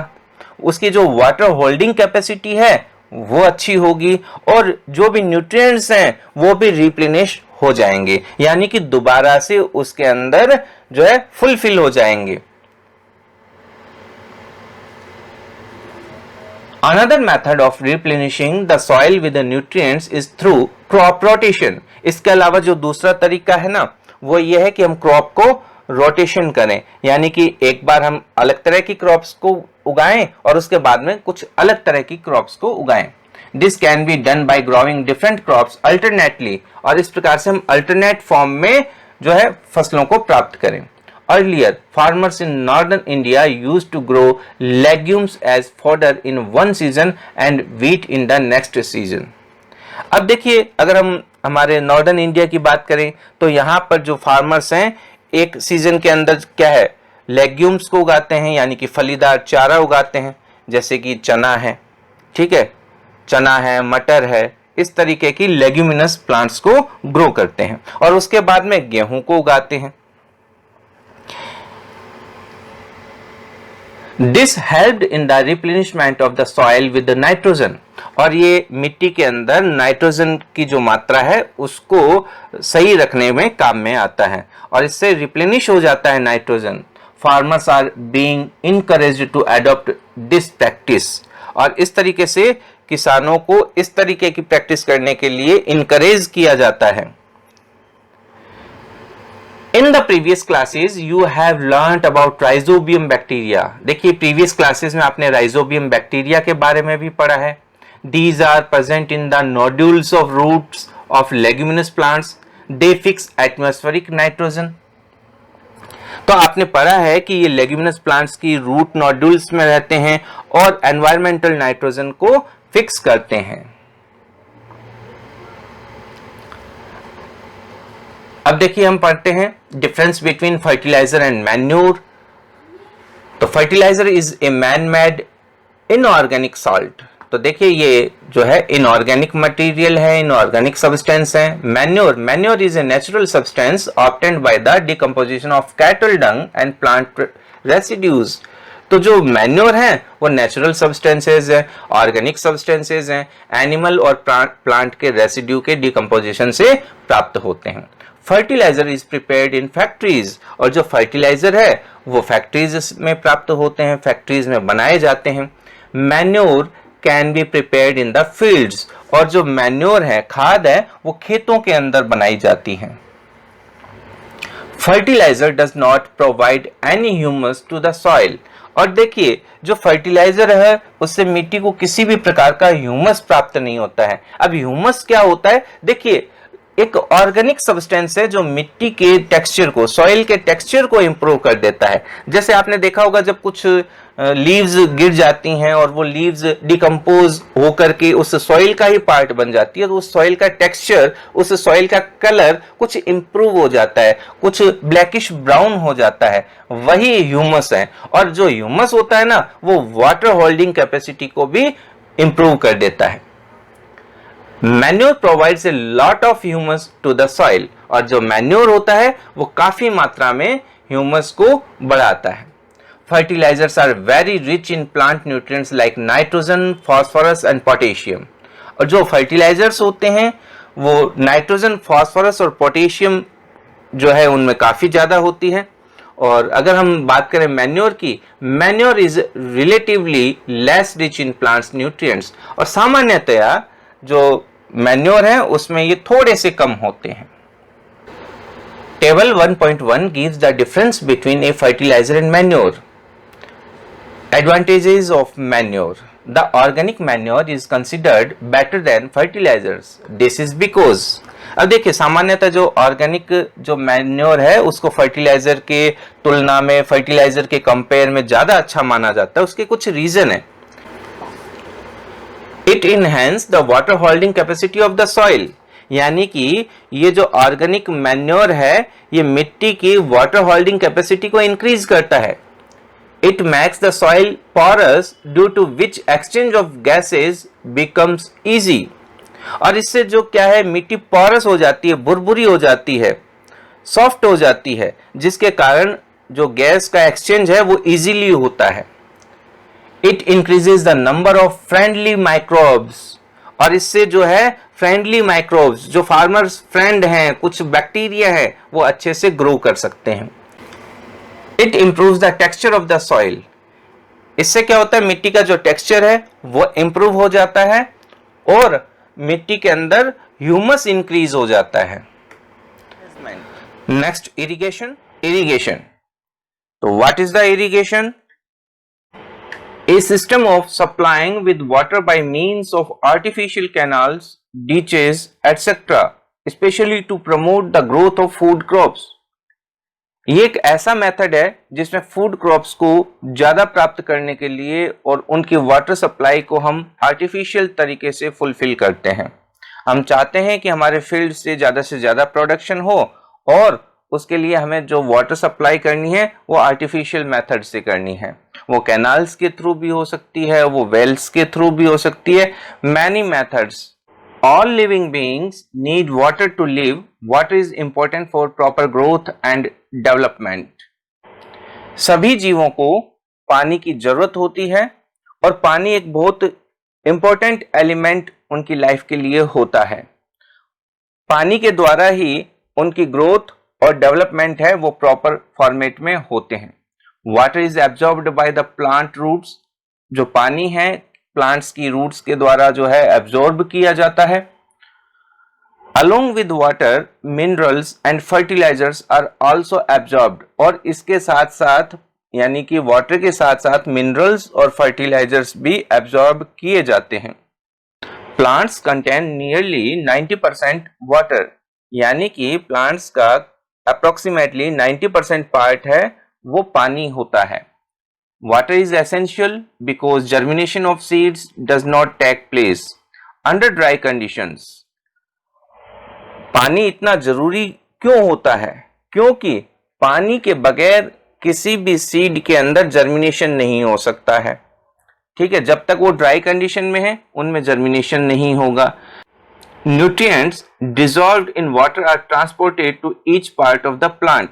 उसकी जो वाटर होल्डिंग कैपेसिटी है वो अच्छी होगी और जो भी न्यूट्रिएंट्स हैं वो भी रिप्लेनिश हो जाएंगे, यानी कि दोबारा से उसके अंदर जो है फुलफिल हो जाएंगे। Another method of replenishing the soil with the nutrients is through crop rotation. इसके अलावा जो दूसरा तरीका है ना वो ये है कि हम क्रॉप को रोटेशन करें, यानी कि एक बार हम अलग तरह की क्रॉप्स को उगाएं और उसके बाद में कुछ अलग तरह की क्रॉप्स को उगाएं। This can be done by growing different crops alternately, और इस प्रकार से हम अल्टरनेट फॉर्म में जो है फसलों को प्राप्त करें। Earlier, farmers in northern India used to grow legumes as fodder in one season and wheat in the next season. अब देखिए अगर हम हमारे नॉर्दर्न इंडिया की बात करें तो यहाँ पर जो फार्मर्स हैं एक सीजन के अंदर क्या है, लेग्यूम्स को उगाते हैं, यानी कि फलीदार चारा उगाते हैं, जैसे कि चना है, ठीक है, चना है, मटर है, इस तरीके की लेग्यूमिनस प्लांट्स को ग्रो करते हैं और उसके बाद में गेहूं को उगाते हैं। This helped in the replenishment of the soil with the nitrogen, और ये मिट्टी के अंदर नाइट्रोजन की जो मात्रा है उसको सही रखने में काम में आता है और इससे रिप्लेनिश हो जाता है nitrogen. Farmers are being encouraged to adopt this practice, और इस तरीके से किसानों को इस तरीके की प्रैक्टिस करने के लिए इनकरेज किया जाता है। In the previous classes you have learnt about rhizobium bacteria. देखिए प्रीवियस क्लासेस में आपने राइजोबियम बैक्टीरिया के बारे में भी पढ़ा है। These are present in the nodules of roots of leguminous plants. They fix atmospheric nitrogen. तो आपने पढ़ा है कि ये लेग्यूमिनस प्लांट्स की रूट नोड्यूल्स में रहते हैं और एनवायरमेंटल नाइट्रोजन को फिक्स करते हैं। अब देखिए हम पढ़ते हैं difference between fertilizer and manure. तो fertilizer is a man made inorganic salt. तो देखिए ये जो है इनऑर्गेनिक मटेरियल है, इनऑर्गेनिक सब्सटेंस है। Manure is a natural substance obtained by the decomposition of cattle dung and plant residues. तो जो मैन्योर है वो नेचुरल सब्सटेंसेज है, ऑर्गेनिक सब्सटेंसेज हैं, एनिमल और प्लांट के रेसिड्यू के डिकम्पोजिशन से प्राप्त होते हैं। Fertilizer is prepared in factories, और जो फर्टिलाइजर है वो फैक्ट्रीज में प्राप्त होते हैं, फैक्ट्रीज में बनाए जाते हैं। Manure can be prepared in the fields, और जो मैन्योर है, खाद है, वो खेतों के अंदर बनाई जाती है। Fertiliser does not provide any humus to the soil, और देखिए जो फर्टिलाइजर है उससे मिट्टी को किसी भी प्रकार का ह्यूमस प्राप्त नहीं होता है। अब ह्यूमस क्या होता है, देखिए एक ऑर्गेनिक सब्सटेंस है जो मिट्टी के टेक्सचर को, सॉइल के टेक्सचर को इंप्रूव कर देता है। जैसे आपने देखा होगा जब कुछ लीव्स गिर जाती हैं और वो लीव्स डिकम्पोज होकर के उस सॉइल का ही पार्ट बन जाती है, तो उस सॉइल का टेक्सचर, उस सॉइल का कलर कुछ इंप्रूव हो जाता है, कुछ ब्लैकिश ब्राउन हो जाता है, वही ह्यूमस है। और जो ह्यूमस होता है ना, वो वाटर होल्डिंग कैपेसिटी को भी इंप्रूव कर देता है। Manure provides a lot of humus to the soil, और जो मैन्योर होता है वो काफी मात्रा में ह्यूमस को बढ़ाता है। Fertilisers are very rich in plant nutrients like nitrogen, phosphorus and potassium, और जो फर्टिलाइजर्स होते हैं वो नाइट्रोजन, फास्फोरस और पोटेशियम जो है उनमें काफी ज्यादा होती है। और अगर हम बात करें मैन्योर की, manure is relatively less rich in plants nutrients, और सामान्यतया जो मैन्योर है उसमें ये थोड़े से कम होते हैं। Table 1.1 gives the difference between a fertilizer and manure. Advantages of manure. The organic manure is considered better than fertilizers. This is because, अब देखिए सामान्यतः जो ऑर्गेनिक जो मैन्योर है उसको फर्टिलाइजर के तुलना में, फर्टिलाइजर के कंपेयर में ज्यादा अच्छा माना जाता है। उसके कुछ रीजन है। It enhance the water holding capacity of the soil, यानी कि ये जो ऑर्गेनिक मैन्योर है ये मिट्टी की वाटर होल्डिंग कैपेसिटी को इंक्रीज करता है। It makes the soil porous due to which exchange of gases becomes easy, और इससे जो क्या है मिट्टी पोरस हो जाती है, बुरबुरी हो जाती है, सॉफ्ट हो जाती है, जिसके कारण जो गैस का एक्सचेंज है वो इजीली होता है। It increases the number of friendly microbes, और इससे जो है फ्रेंडली माइक्रोब्स, जो फार्मर्स फ्रेंड हैं, कुछ बैक्टीरिया है, वो अच्छे से ग्रो कर सकते हैं। It improves the texture of the soil, इससे क्या होता है मिट्टी का जो टेक्सचर है वो इंप्रूव हो जाता है और मिट्टी के अंदर ह्यूमस इंक्रीज हो जाता है। Next irrigation. इरिगेशन, तो what is the irrigation? A system of supplying with water by means of artificial canals, ditches, etc., especially to promote the growth of food crops. ये एक ऐसा मेथड है जिसमें food crops को ज्यादा प्राप्त करने के लिए और उनकी वाटर सप्लाई को हम आर्टिफिशियल तरीके से फुलफिल करते हैं। हम चाहते हैं कि हमारे फील्ड से ज्यादा प्रोडक्शन हो, और उसके लिए हमें जो वाटर सप्लाई करनी है वो आर्टिफिशियल मेथड से करनी है। वो कैनाल्स के थ्रू भी हो सकती है, वो वेल्स के थ्रू भी हो सकती है, many methods. All living beings need water to live, water is important for proper growth and development. सभी जीवों को पानी की जरूरत होती है, और पानी एक बहुत इंपॉर्टेंट एलिमेंट उनकी लाइफ के लिए होता है। पानी के द्वारा ही उनकी ग्रोथ और डेवलपमेंट है वो प्रॉपर फॉर्मेट में होते हैं। Water is absorbed by the plant roots, जो पानी है प्लांट्स की रूट्स के द्वारा जो है एब्जॉर्ब किया जाता है। Along with water minerals and fertilisers are also absorbed, और इसके साथ साथ यानी कि वाटर के साथ साथ मिनरल्स और फर्टिलाइजर्स भी एब्जॉर्ब किए जाते हैं। प्लांट्स कंटेन नियरली 90% वाटर, यानी कि प्लांट्स का अप्रोक्सीमेटली 90% पार्ट है वो पानी होता है। Water is essential because germination of seeds does not take place under dry conditions. पानी इतना जरूरी क्यों होता है? क्योंकि पानी के बगैर किसी भी सीड के अंदर जर्मिनेशन नहीं हो सकता है। ठीक है, जब तक वो ड्राई कंडीशन में है उनमें जर्मिनेशन नहीं होगा। Nutrients dissolved in water are transported to each part of the plant,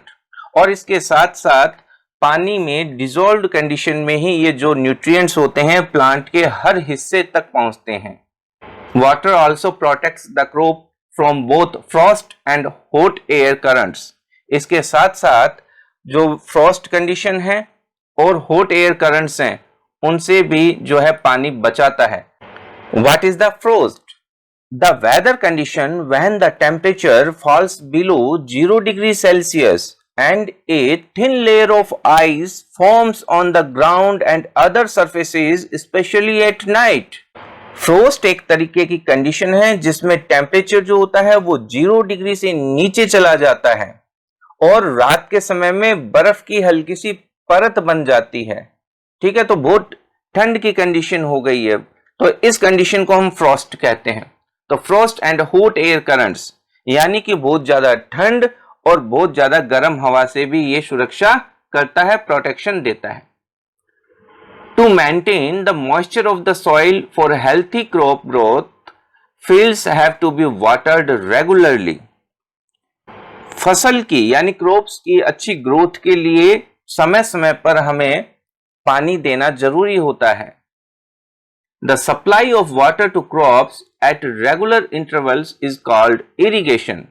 और इसके साथ साथ पानी में डिसॉल्व्ड कंडीशन में ही ये जो न्यूट्रिएंट्स होते हैं प्लांट के हर हिस्से तक पहुंचते हैं। Water also protects the crop from both Frost and hot air currents. इसके साथ साथ जो फ्रॉस्ट कंडीशन है और हॉट एयर करंट्स हैं उनसे भी जो है पानी बचाता है। What is the frost? The weather condition when the temperature falls below 0 degrees Celsius and a thin layer of ice forms on the ground and other surfaces, especially at night. Frost एक तरीके की condition है जिसमें temperature जो होता है वो 0 degree से नीचे चला जाता है और रात के समय में बर्फ की हल्की सी परत बन जाती है। ठीक है, तो बहुत ठंड की कंडीशन हो गई है, तो इस कंडीशन को हम फ्रॉस्ट कहते हैं। तो Frost and hot air currents यानी कि बहुत ज्यादा ठंड और बहुत ज्यादा गर्म हवा से भी ये सुरक्षा करता है, प्रोटेक्शन देता है। To maintain the moisture of the soil for healthy crop growth, fields have to be watered regularly. फसल की यानी क्रॉप्स की अच्छी ग्रोथ के लिए समय समय पर हमें पानी देना जरूरी होता है। The supply of water to crops at regular intervals is called irrigation.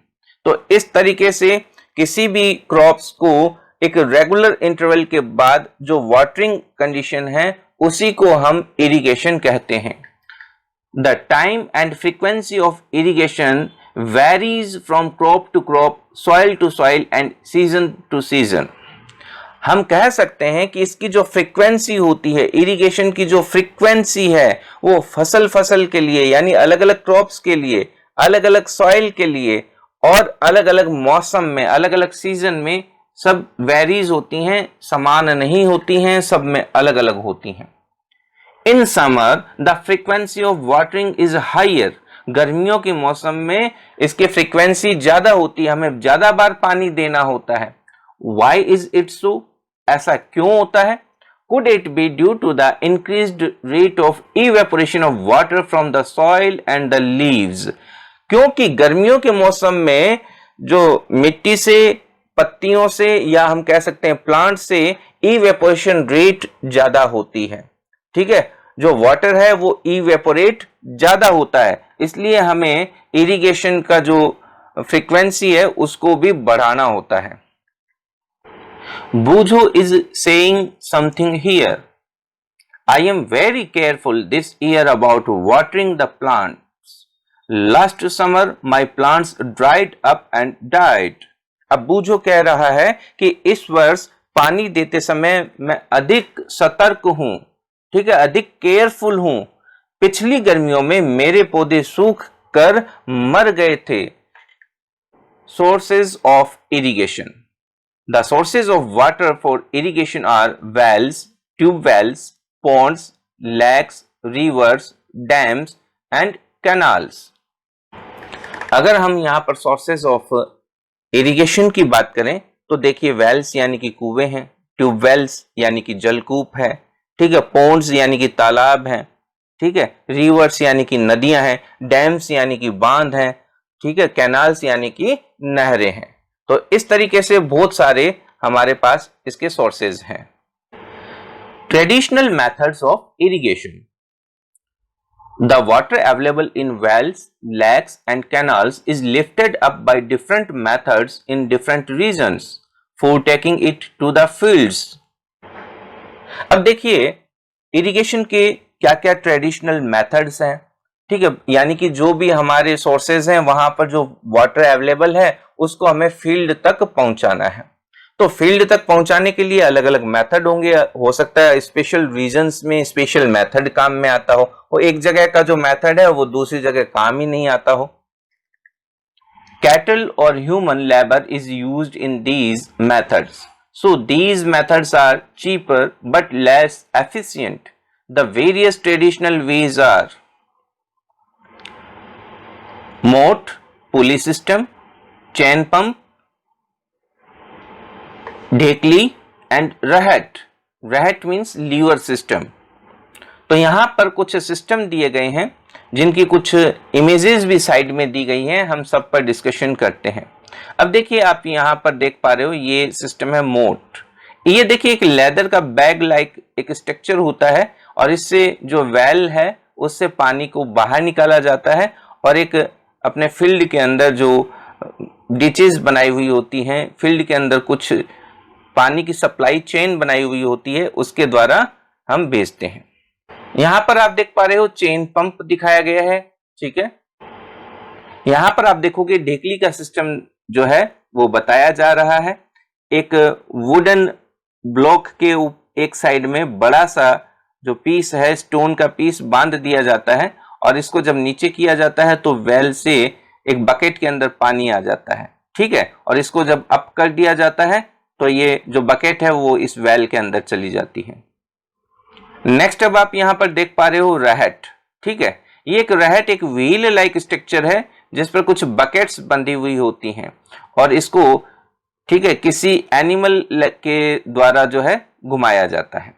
तो इस तरीके से किसी भी क्रॉप्स को एक रेगुलर इंटरवल के बाद जो वाटरिंग कंडीशन है उसी को हम इरिगेशन कहते हैं। The time and frequency of irrigation varies from crop to crop, soil to soil and season to season. हम कह सकते हैं कि इसकी जो फ्रीक्वेंसी होती है, इरिगेशन की जो फ्रीक्वेंसी है वो फसल फसल के लिए यानी अलग अलग क्रॉप्स के लिए, अलग अलग सॉइल के लिए और अलग अलग मौसम में, अलग अलग सीजन में सब वेरीज होती हैं, समान नहीं होती हैं, सब में अलग अलग होती हैं। In summer the frequency of watering is higher. गर्मियों के मौसम में इसकी फ्रीक्वेंसी ज्यादा होती है, हमें ज्यादा बार पानी देना होता है। Why is it so? ऐसा क्यों होता है? Could it be due to the increased rate of evaporation of water from the soil and the leaves? क्योंकि गर्मियों के मौसम में जो मिट्टी से, पत्तियों से या हम कह सकते हैं प्लांट से इवेपोरेशन रेट ज्यादा होती है। ठीक है, जो वाटर है वो इवेपोरेट ज्यादा होता है, इसलिए हमें इरिगेशन का जो फ्रीक्वेंसी है उसको भी बढ़ाना होता है। Bujo is saying something here. I am very careful this year about watering the plants. Last summer my plants dried up and died. अब बूझो कह रहा है कि इस वर्ष पानी देते समय मैं अधिक सतर्क हूं, ठीक है, अधिक केयरफुल हूं। पिछली गर्मियों में मेरे पौधे सूख कर मर गए थे। Sources of irrigation. The sources of water for irrigation are wells, tube wells, ponds, lakes, rivers, dams and canals. अगर हम यहाँ पर sources of irrigation की बात करें तो देखिए wells यानी कि कुएं हैं, tube wells यानी कि जलकूप है, ठीक है, ponds यानी कि तालाब हैं, ठीक है, rivers यानी कि नदियां हैं, dams यानी कि बांध हैं, ठीक है, canals यानी कि नहरें हैं। तो इस तरीके से बहुत सारे हमारे पास इसके सोर्सेज हैं। Traditional methods of irrigation. The water available in wells, lakes and canals is lifted up by different methods in different regions for taking it to the fields. अब देखिए इरिगेशन के क्या क्या ट्रेडिशनल मेथड्स हैं, ठीक है, यानी कि जो भी हमारे सोर्सेज हैं वहां पर जो वाटर अवेलेबल है उसको हमें फील्ड तक पहुंचाना है। तो फील्ड तक पहुंचाने के लिए अलग अलग मेथड होंगे, हो सकता है स्पेशल रीजन्स में स्पेशल मेथड काम में आता हो, और एक जगह का जो मेथड है वो दूसरी जगह काम ही नहीं आता हो। कैटल और human labour is used in these methods, so these methods are cheaper but less efficient. The various traditional ways are mot, pulley system, chain pump, dhekli and rahat. Rahat means lever system. तो यहाँ पर कुछ सिस्टम दिए गए हैं जिनकी कुछ इमेजेस भी साइड में दी गई हैं, हम सब पर डिस्कशन करते हैं। अब देखिए आप यहाँ पर देख पा रहे हो ये सिस्टम है मोट। ये देखिए एक लेदर का बैग लाइक एक स्ट्रक्चर होता है और इससे जो वेल है उससे पानी को बाहर निकाला जाता है और एक अपने फील्ड के अंदर जो डिचेस बनाई हुई होती हैं, फील्ड के अंदर कुछ पानी की सप्लाई चेन बनाई हुई होती है, उसके द्वारा हम भेजते हैं। यहां पर आप देख पा रहे हो चेन पंप दिखाया गया है, ठीक है। यहां पर आप देखोगे ढेकली का सिस्टम जो है वो बताया जा रहा है। एक वुडन ब्लॉक के एक साइड में बड़ा सा जो पीस है, स्टोन का पीस बांध दिया जाता है और इसको जब नीचे किया जाता है तो वेल से एक बकेट के अंदर पानी आ जाता है, ठीक है। और इसको जब अप कर दिया जाता है तो ये जो बकेट है वो इस वेल के अंदर चली जाती है। नेक्स्ट अब आप यहां पर देख पा रहे हो रहट, ठीक है। ये एक रहट एक व्हील लाइक स्ट्रक्चर है जिस पर कुछ बकेट्स बंधी हुई होती हैं और इसको, ठीक है, किसी एनिमल के द्वारा जो है घुमाया जाता है।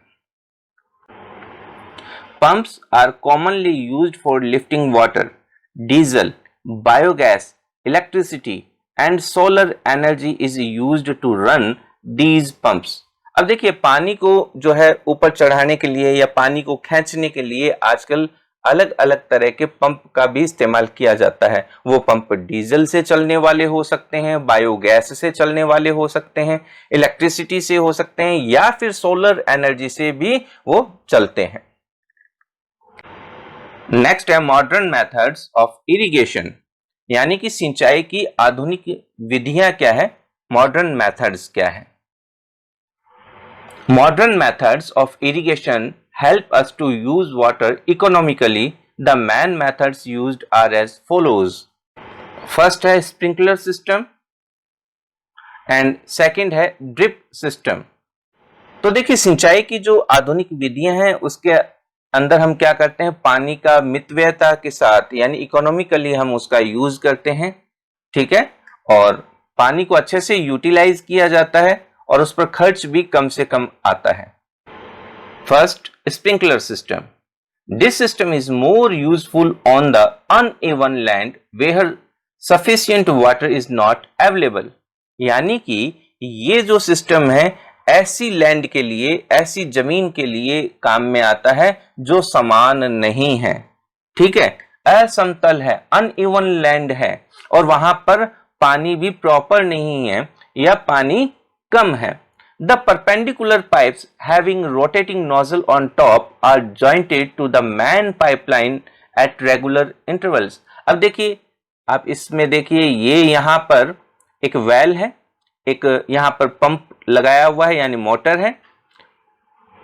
Pumps are commonly used for lifting water, diesel, biogas, electricity and solar energy is used to run these pumps. अब देखिए पानी को जो है ऊपर चढ़ाने के लिए या पानी को खींचने के लिए आजकल अलग अलग तरह के पंप का भी इस्तेमाल किया जाता है। वो पंप डीजल से चलने वाले हो सकते हैं, बायोगैस से चलने वाले हो सकते हैं, इलेक्ट्रिसिटी से हो सकते हैं या फिर सोलर एनर्जी से भी वो चलते हैं। नेक्स्ट है मॉडर्न मेथड्स ऑफ इरिगेशन, यानी कि सिंचाई की आधुनिक विधियां क्या है, मॉडर्न मेथड्स क्या है। Modern methods of irrigation help us to use water economically. The main methods used are as follows. First है sprinkler system and second है drip system. तो देखिए सिंचाई की जो आधुनिक विधियां हैं उसके अंदर हम क्या करते हैं, पानी का मितव्ययता के साथ यानी इकोनॉमिकली हम उसका यूज करते हैं, ठीक है, और पानी को अच्छे से यूटिलाइज किया जाता है और उस पर खर्च भी कम से कम आता है। First sprinkler system. This system is more useful on the uneven land where sufficient water is not available. यानी कि ये जो सिस्टम है ऐसी लैंड के लिए, ऐसी जमीन के लिए काम में आता है जो समान नहीं है, ठीक है, असमतल है, अनइवन लैंड है और वहां पर पानी भी प्रॉपर नहीं है या पानी कम है। The perpendicular pipes having rotating nozzle on top are jointed to the main pipeline at regular intervals. अब देखिए आप इसमें देखिए ये यहाँ पर एक वेल है, एक यहाँ पर पंप लगाया हुआ है यानी मोटर है।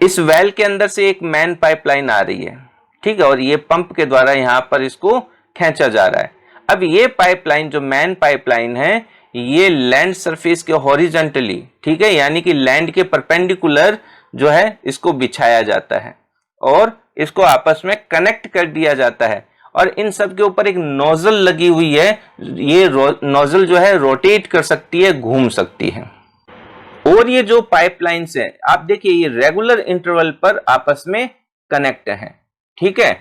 इस वेल के अंदर से एक मेन पाइपलाइन आ रही है, ठीक है, और ये पंप के द्वारा यहाँ पर इसको खींचा जा रहा है। अब ये पाइपलाइन जो मेन पाइपलाइन है ये लैंड सरफेस के हॉरिजॉन्टली, ठीक है, यानी कि लैंड के परपेंडिकुलर जो है इसको बिछाया जाता है और इसको आपस में कनेक्ट कर दिया जाता है और इन सब के ऊपर एक नोजल लगी हुई है। ये नोजल जो है रोटेट कर सकती है, घूम सकती है। और ये जो पाइपलाइंस है आप देखिए ये रेगुलर इंटरवल पर आपस में कनेक्ट है, ठीक है।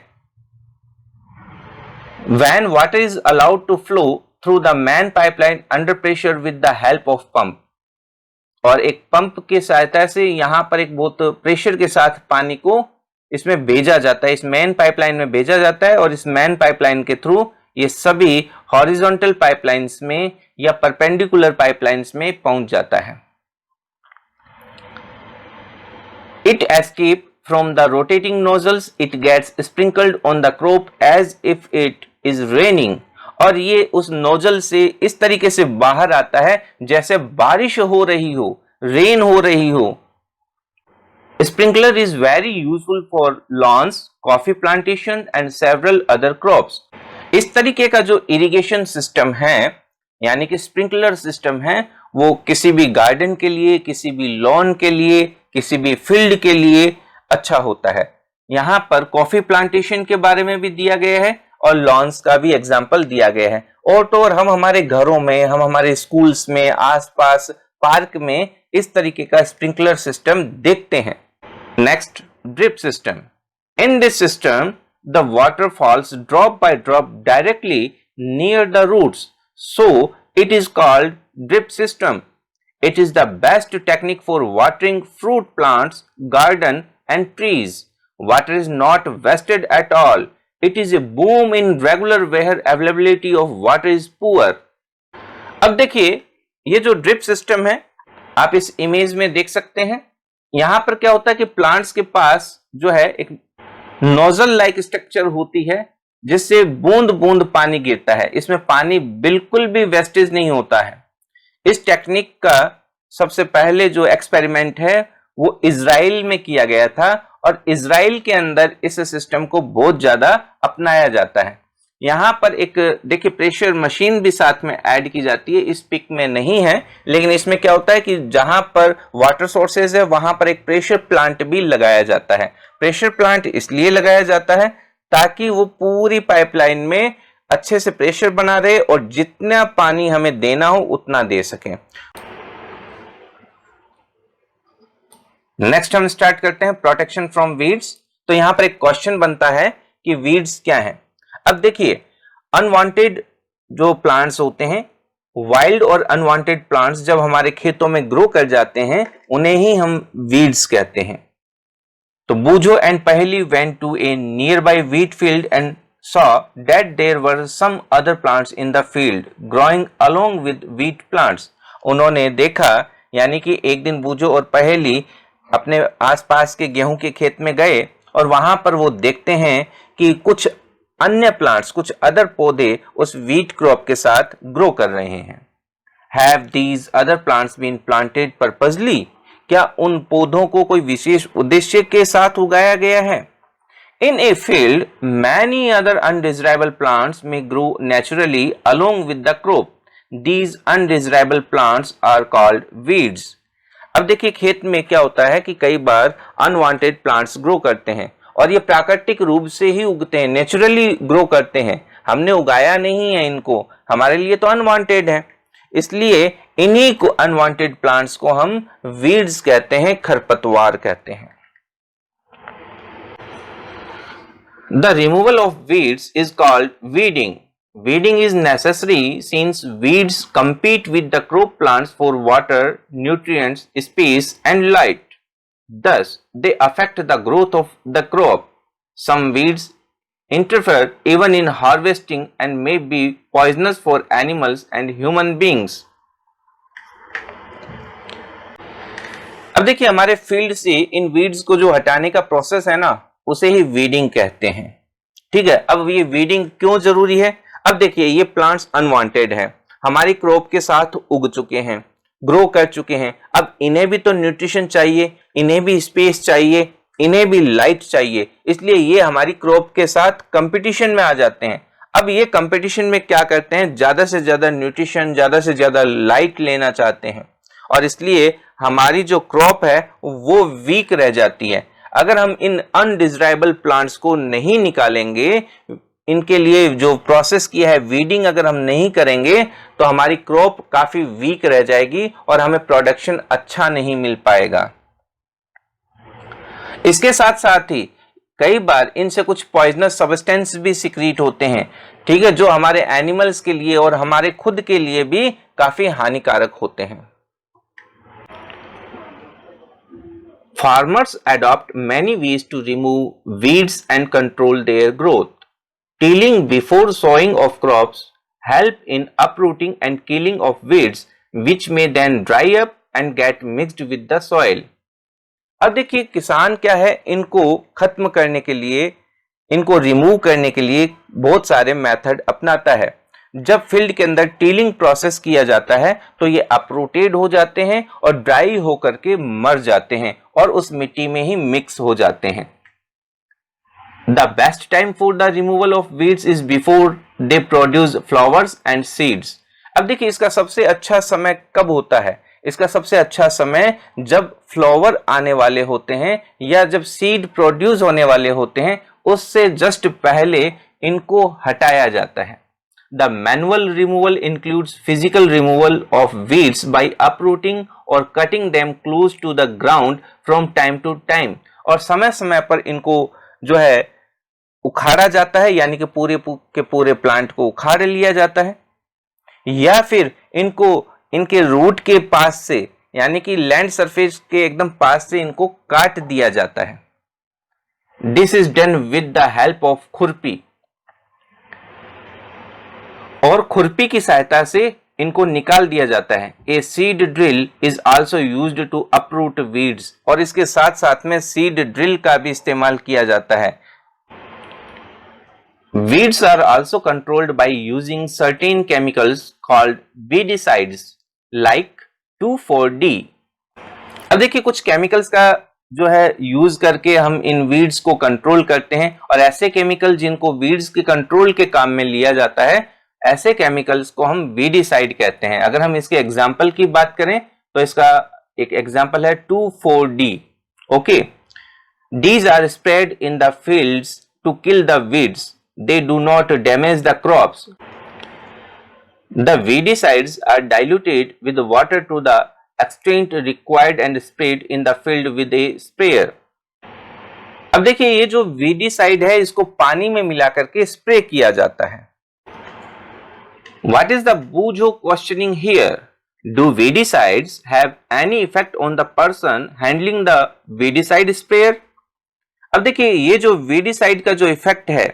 When water is allowed to flow through the main pipeline under pressure with the help of pump, और एक पंप की सहायता से यहाँ पर एक बहुत प्रेशर के साथ पानी को इसमें भेजा जाता है, इस मेन पाइपलाइन में भेजा जाता है और इस मेन पाइपलाइन के थ्रू ये सभी हॉरिजॉन्टल पाइपलाइंस में या परपेंडिकुलर पाइपलाइंस में पहुंच जाता है। It escape from the rotating nozzles, it gets sprinkled on the crop as if it is raining. और ये उस नोजल से इस तरीके से बाहर आता है जैसे बारिश हो रही हो, रेन हो रही हो। Sprinkler is very useful for lawns, coffee plantation and several other crops. इस तरीके का जो इरिगेशन सिस्टम है यानी कि स्प्रिंकलर सिस्टम है वो किसी भी गार्डन के लिए, किसी भी लॉन के लिए, किसी भी फील्ड के लिए अच्छा होता है। यहाँ पर कॉफी प्लांटेशन के बारे में भी दिया गया है और लॉन्स का भी एग्जाम्पल दिया गया है। और तो और हम हमारे घरों में, हम हमारे स्कूल्स में, आसपास पार्क में इस तरीके का स्प्रिंकलर सिस्टम देखते हैं। Next, drip system. In this system the water falls drop by drop directly near the roots, so it is called drip system. It is the best technique for watering fruit plants, garden and trees. Water is not wasted at all. It is a boom in regular where availability of water is poor. अब देखिए, ये जो drip system है आप इस image में देख सकते हैं। यहां पर क्या होता है कि प्लांट्स के पास जो है एक नोजल लाइक स्ट्रक्चर होती है जिससे बूंद बूंद पानी गिरता है। इसमें पानी बिल्कुल भी वेस्टेज नहीं होता है। इस टेक्निक का सबसे पहले जो एक्सपेरिमेंट है वो इजराइल में किया गया था और इजराइल के अंदर इस सिस्टम को बहुत ज्यादा अपनाया जाता है। यहां पर एक देखिए प्रेशर मशीन भी साथ में ऐड की जाती है, इस पिक में नहीं है, लेकिन इसमें क्या होता है कि जहां पर वाटर सोर्सेज है वहां पर एक प्रेशर प्लांट भी लगाया जाता है। प्रेशर प्लांट इसलिए लगाया जाता है ताकि वो पूरी पाइपलाइन में अच्छे से प्रेशर बना रहे और जितना पानी हमें देना हो उतना दे सकें। नेक्स्ट हम स्टार्ट करते हैं प्रोटेक्शन फ्रॉम वीड्स। तो यहां पर एक क्वेश्चन बनता है कि वीड्स क्या है। अब देखिए, अनवांटेड जो प्लांट्स होते हैं, वाइल्ड और अनवांटेड प्लांट्स जब हमारे खेतों में ग्रो कर जाते हैं उन्हें ही हम वीड्स कहते हैं। तो Boojho and Paheli went to a nearby wheat field and saw that there were some other plants in the field growing along with wheat plants. उन्होंने देखा, यानी कि एक दिन बूझो और पहेली अपने आसपास के गेहूं के खेत में गए और वहां पर वो देखते हैं कि कुछ अन्य प्लांट्स, कुछ अदर पौधे उस व्हीट क्रॉप के साथ ग्रो कर रहे हैं। Have these other plants been planted purposely? क्या उन पौधों को कोई विशेष उद्देश्य के साथ उगाया गया है? In a field, many other undesirable plants may grow naturally along with the crop. These undesirable plants are called weeds. अब देखिए, खेत में क्या होता है कि कई बार अनवांटेड प्लांट्स ग्रो करते हैं और ये प्राकृतिक रूप से ही उगते हैं, नेचुरली ग्रो करते हैं। हमने उगाया नहीं है इनको, हमारे लिए तो अनवांटेड है। इसलिए इन्हीं को अनवांटेड प्लांट्स को हम वीड्स कहते हैं, खरपतवार कहते हैं। The removal of weeds is called weeding. Weeding is necessary since weeds compete with the crop plants for water, nutrients, space and light. Thus, they affect the growth of the crop. Some weeds interfere even in harvesting and may be poisonous for animals and human beings. अब देखिए, हमारे field से इन weeds को जो हटाने का process है ना, उसे ही वीडिंग कहते हैं। ठीक है, अब ये वीडिंग क्यों जरूरी है? अब देखिए, ये प्लांट्स अनवांटेड है, हमारी क्रॉप के साथ उग चुके हैं, ग्रो कर चुके हैं। अब इन्हें भी तो न्यूट्रिशन चाहिए, इन्हें भी स्पेस चाहिए, इन्हें भी लाइट चाहिए, इसलिए ये हमारी क्रॉप के साथ कंपटीशन में आ जाते हैं। अब ये कंपटीशन में क्या करते हैं, ज्यादा से ज्यादा न्यूट्रिशन, ज्यादा से ज्यादा लाइट लेना चाहते हैं और इसलिए हमारी जो क्रॉप है वो वीक रह जाती है। अगर हम इन अनडिजायरेबल प्लांट्स को नहीं निकालेंगे, इनके लिए जो प्रोसेस किया है वीडिंग अगर हम नहीं करेंगे तो हमारी क्रॉप काफी वीक रह जाएगी और हमें प्रोडक्शन अच्छा नहीं मिल पाएगा। इसके साथ साथ ही कई बार इनसे कुछ पॉइजनस सब्सटेंस भी सिक्रीट होते हैं, ठीक है, जो हमारे एनिमल्स के लिए और हमारे खुद के लिए भी काफी हानिकारक होते हैं। Farmers adopt many ways to remove weeds and control their growth. Tilling before sowing of crops help in uprooting and killing of weeds, which may then dry up and get mixed with the soil. अब देखिए, किसान क्या है, इनको खत्म करने के लिए, इनको रिमूव करने के लिए बहुत सारे मेथड अपनाता है। जब फील्ड के अंदर टीलिंग प्रोसेस किया जाता है तो ये अपरूटेड हो जाते हैं और ड्राई होकर के मर जाते हैं और उस मिट्टी में ही मिक्स हो जाते हैं। The best time for the removal of weeds is before they produce flowers and seeds. अब देखिए, इसका सबसे अच्छा समय कब होता है? इसका सबसे अच्छा समय जब फ्लावर आने वाले होते हैं या जब सीड प्रोड्यूस होने वाले होते हैं, उससे जस्ट पहले इनको हटाया जाता है। The manual removal includes physical removal of weeds by uprooting और cutting them close to the ground from time to time, और समय समय पर इनको जो है उखाड़ा जाता है, यानी कि पूरे के पूरे प्लांट को उखाड़ लिया जाता है, या फिर इनको इनके रूट के पास से यानी कि लैंड सरफेस के एकदम पास से इनको काट दिया जाता है। This is done with the help of खुरपी, और खुरपी की सहायता से इनको निकाल दिया जाता है। A seed drill is also used to uproot weeds, और इसके साथ साथ में सीड ड्रिल का भी इस्तेमाल किया जाता है। Weeds are also controlled by using certain chemicals called weedicides like 2,4-D। अब देखिए कुछ केमिकल्स का जो है यूज करके हम इन वीड्स को कंट्रोल करते हैं, और ऐसे केमिकल जिनको वीड्स के कंट्रोल के काम में लिया जाता है, ऐसे केमिकल्स को हम वीडिसाइड कहते हैं। अगर हम इसके एग्जाम्पल की बात करें तो इसका एक एग्जाम्पल है 2,4-D। Okay, These are spread in the fields to kill the weeds. They do not damage the crops. The weedicides are diluted with water to the extent required and sprayed in the field with a sprayer. अब देखिए ये जो weedicide है इसको पानी में मिला करके स्प्रे किया जाता है। What is the Bujo questioning here? Do weedicides have any effect on the person handling the weedicide sprayer? अब देखिए ये जो weedicide का जो इफेक्ट है,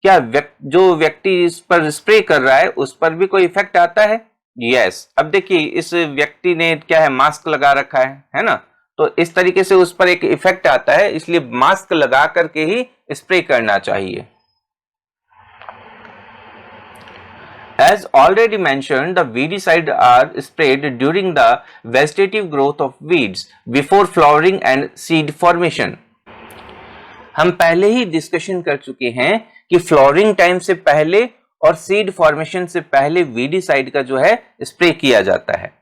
क्या जो व्यक्ति इस पर स्प्रे कर रहा है उस पर भी कोई इफेक्ट आता है? यस। अब देखिए इस व्यक्ति ने क्या है, मास्क लगा रखा है ना, तो इस तरीके से उस पर एक इफेक्ट आता है, इसलिए मास्क लगा करके ही स्प्रे करना चाहिए। As already mentioned, the weedicides are sprayed during the vegetative growth of weeds before flowering and seed formation. हम पहले ही डिस्कशन कर चुके हैं कि फ्लोरिंग टाइम से पहले और सीड फॉर्मेशन से पहले वीडिसाइड का जो है स्प्रे किया जाता है।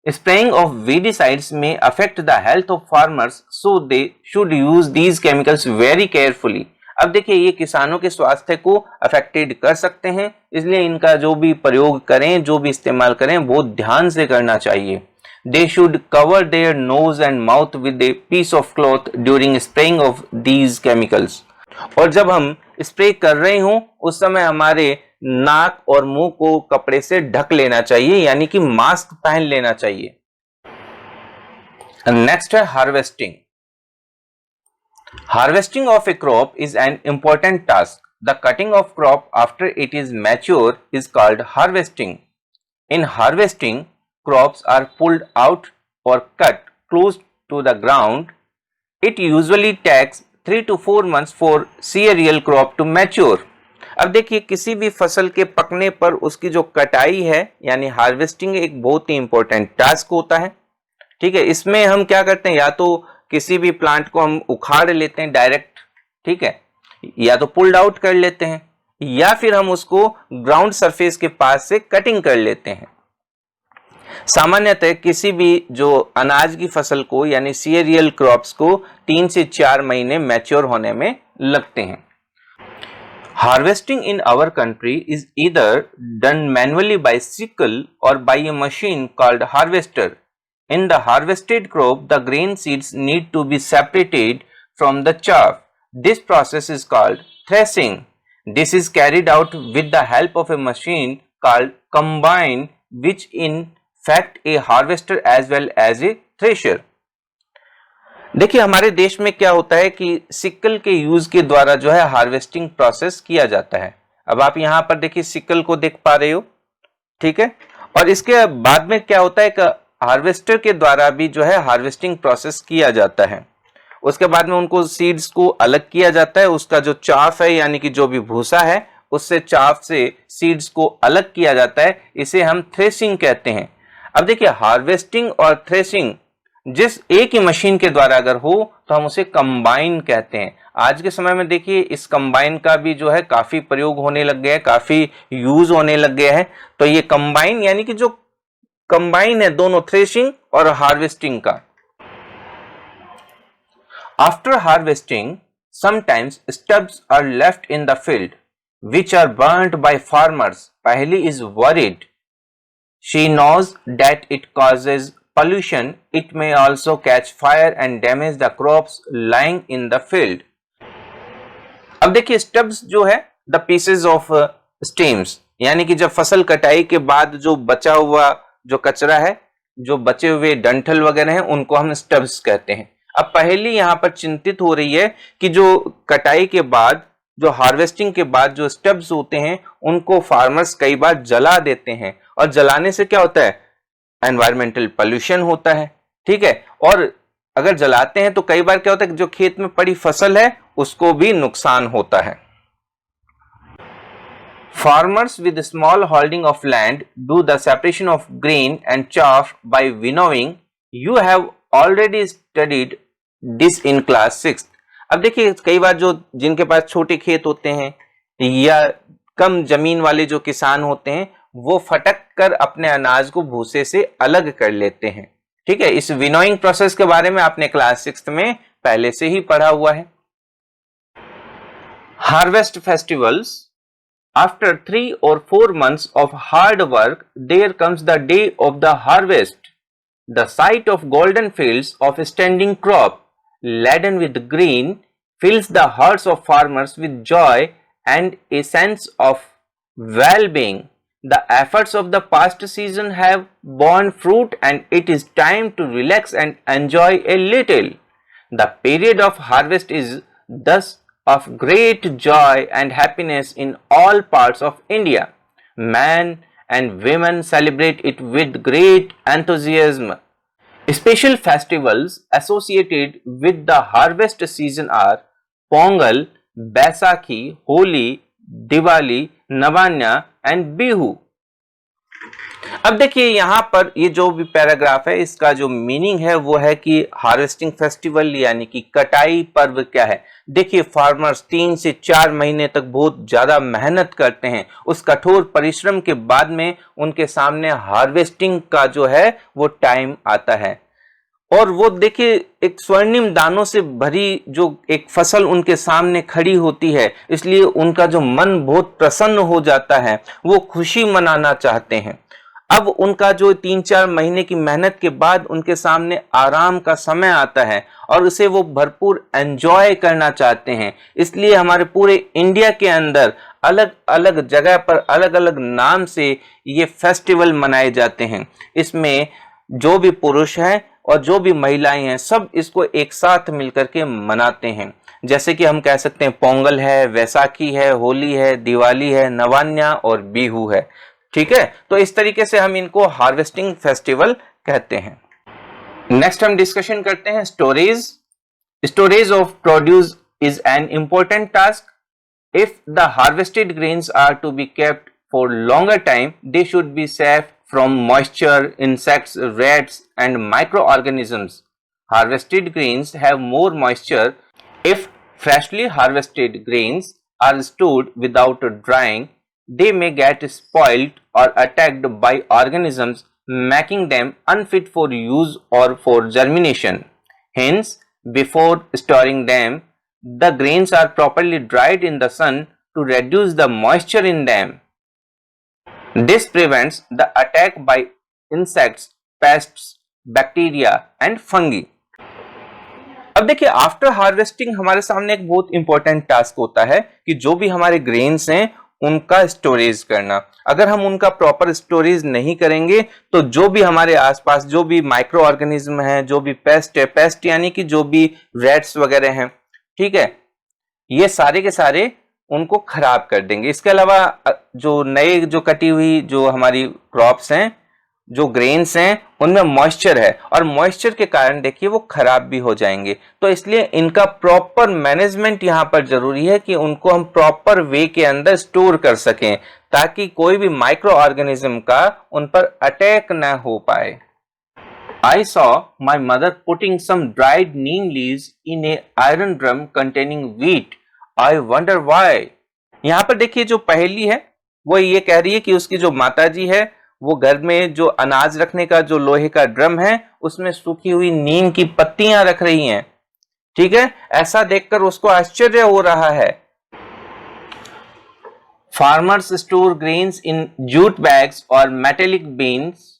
स्प्रेइंग ऑफ वीडिसाइड्स में affect the health of farmers, so they should use these chemicals very carefully. अब देखिए ये किसानों के स्वास्थ्य को अफेक्टेड कर सकते हैं, इसलिए इनका जो भी प्रयोग करें, जो भी इस्तेमाल करें, वो ध्यान से करना चाहिए। They should cover their nose and mouth with a piece of cloth during spraying of these chemicals. और जब हम स्प्रे कर रहे हों उस समय हमारे नाक और मुंह को कपड़े से ढक लेना चाहिए, यानी कि मास्क पहन लेना चाहिए। नेक्स्ट है harvesting. Harvesting of a crop is an important task. The cutting of crop after it is mature is called harvesting. In harvesting, crops are pulled out or cut close to the ground. It usually takes 3 to 4 months for cereal crop to mature. अब देखिए किसी भी फसल के पकने पर उसकी जो कटाई है यानी हार्वेस्टिंग एक बहुत ही इंपॉर्टेंट टास्क होता है। ठीक है, इसमें हम क्या करते हैं, या तो किसी भी प्लांट को हम उखाड़ लेते हैं डायरेक्ट, ठीक है, या तो पुल्ड आउट कर लेते हैं, या फिर हम उसको ग्राउंड सरफेस के पास से कटिंग कर लेते हैं। सामान्यतः किसी भी जो अनाज की फसल को यानी सीरियल क्रॉप्स को 3 से 4 महीने मैच्योर होने में लगते हैं। Harvesting in our country is either done manually by sickle और by a machine called harvester. In the harvested crop, the grain seeds need to be separated from the chaff. This process is called threshing. This is carried out with the help of a machine called combine, which in fact a harvester as well as a thresher. देखिए हमारे देश में क्या होता है कि sickle के use के द्वारा जो है हार्वेस्टिंग प्रोसेस किया जाता है। अब आप यहाँ पर देखिए सिकल को देख पा रहे हो, ठीक है, और इसके बाद में क्या होता है कि हार्वेस्टर के द्वारा भी जो है हार्वेस्टिंग प्रोसेस किया जाता है। उसके बाद में उनको सीड्स को अलग किया जाता है, उसका जो चाफ है यानी कि जो भी भूसा है उससे चाफ से सीड्स को अलग किया जाता है, इसे हम थ्रेसिंग कहते हैं। अब देखिए हार्वेस्टिंग और थ्रेसिंग जिस एक ही मशीन के द्वारा अगर हो तो हम उसे कंबाइन कहते हैं। आज के समय में देखिए इस कंबाइन का भी जो है काफी प्रयोग होने लग गया है, काफी यूज होने लग गया है। तो ये कंबाइन यानी कि जो कंबाइन है दोनों थ्रेशिंग और हार्वेस्टिंग का। After harvesting sometimes stubs are left in the field which are burnt by farmers. Paheli is worried. She knows that it causes pollution, it may also catch fire and damage the crops lying in the field. अब देखिए stubs जो है the pieces of stems, यानी कि जब फसल कटाई के बाद जो बचा हुआ जो कचरा है, जो बचे हुए डंठल वगैरह हैं, उनको हम स्टब्स कहते हैं। अब पहली यहाँ पर चिंतित हो रही है कि जो कटाई के बाद, जो हार्वेस्टिंग के बाद जो स्टब्स होते हैं उनको फार्मर्स कई बार जला देते हैं, और जलाने से क्या होता है, एनवायरमेंटल पोल्यूशन होता है। ठीक है, और अगर जलाते हैं तो कई बार क्या होता है कि जो खेत में पड़ी फसल है उसको भी नुकसान होता है। Farmers with small holding of land do the separation of grain and chaff by winnowing. You have already studied this in class 6th. अब देखिए कई बार जो जिनके पास छोटे खेत होते हैं या कम जमीन वाले जो किसान होते हैं वो फटक कर अपने अनाज को भूसे से अलग कर लेते हैं। ठीक है, इस विनोइंग प्रोसेस के बारे में आपने क्लास 6th में पहले से ही पढ़ा हुआ है। Harvest festivals, after 3 or 4 months of hard work, there comes the day of the harvest. The sight of golden fields of standing crop laden with grain fills the hearts of farmers with joy and a sense of well-being. The efforts of the past season have borne fruit and it is time to relax and enjoy a little. The period of harvest is thus of great joy and happiness in all parts of India. Men and women celebrate it with great enthusiasm. Special festivals associated with the harvest season are Pongal, Baisakhi, Holi, Diwali, Navanya and Bihu. अब देखिए यहाँ पर ये जो भी paragraph है इसका जो मीनिंग है वो है कि हार्वेस्टिंग फेस्टिवल यानी कि कटाई पर्व क्या है। देखिए फार्मर्स 3 से 4 महीने तक बहुत ज्यादा मेहनत करते हैं, उस कठोर परिश्रम के बाद में उनके सामने हार्वेस्टिंग का जो है वो टाइम आता है, और वो देखिए एक स्वर्णिम दानों से भरी जो एक फसल उनके सामने खड़ी होती है, इसलिए उनका जो मन बहुत प्रसन्न हो जाता है, वो खुशी मनाना चाहते हैं। अब उनका जो 3-4 महीने की मेहनत के बाद उनके सामने आराम का समय आता है और उसे वो भरपूर एंजॉय करना चाहते हैं। इसलिए हमारे पूरे इंडिया के अंदर अलग अलग जगह पर अलग अलग नाम से ये फेस्टिवल मनाए जाते हैं। इसमें जो भी पुरुष हैं और जो भी महिलाएं हैं सब इसको एक साथ मिलकर के मनाते हैं। जैसे कि हम कह सकते हैं पोंगल है, वैसाखी है, होली है, दिवाली है, नवान्या और बिहू है। ठीक है, तो इस तरीके से हम इनको हार्वेस्टिंग फेस्टिवल कहते हैं। नेक्स्ट हम डिस्कशन करते हैं storage. Storage of produce is an important task. If the harvested grains are to be kept for longer time, they should be safe from moisture, insects, rats and microorganisms. Harvested grains have more moisture. If freshly harvested grains are stored without drying, they may get spoiled or attacked by organisms, making them unfit for use or for germination. Hence, before storing them, the grains are properly dried in the sun to reduce the moisture in them. This prevents the attack by insects, pests, bacteria and fungi. अब देखिए after harvesting हमारे सामने एक बहुत important task होता है कि जो भी हमारे ग्रेन्स हैं उनका स्टोरेज करना। अगर हम उनका प्रॉपर स्टोरेज नहीं करेंगे तो जो भी हमारे आसपास जो भी माइक्रो ऑर्गेनिज्म है, जो भी पेस्ट है, पेस्ट यानी कि जो भी रेट्स वगैरह हैं, ठीक है, ये सारे के सारे उनको खराब कर देंगे। इसके अलावा जो नए जो कटी हुई जो हमारी क्रॉप्स हैं, जो ग्रेन्स हैं, उनमें मॉइस्चर है और मॉइस्चर के कारण देखिए वो खराब भी हो जाएंगे। तो इसलिए इनका प्रॉपर मैनेजमेंट यहाँ पर जरूरी है कि उनको हम प्रॉपर वे के अंदर स्टोर कर सकें ताकि कोई भी माइक्रो ऑर्गेनिज्म का उन पर अटैक न हो पाए। I saw my mother putting some dried neem leaves in a iron drum containing wheat. I wonder why. यहाँ पर देखिए जो पहेली है वो ये कह रही है कि उसकी जो माताजी है वो घर में जो अनाज रखने का जो लोहे का ड्रम है उसमें सूखी हुई नीम की पत्तियां रख रही हैं। ठीक है, ऐसा देखकर उसको आश्चर्य हो रहा है। Farmers store grains in jute bags or metallic bins.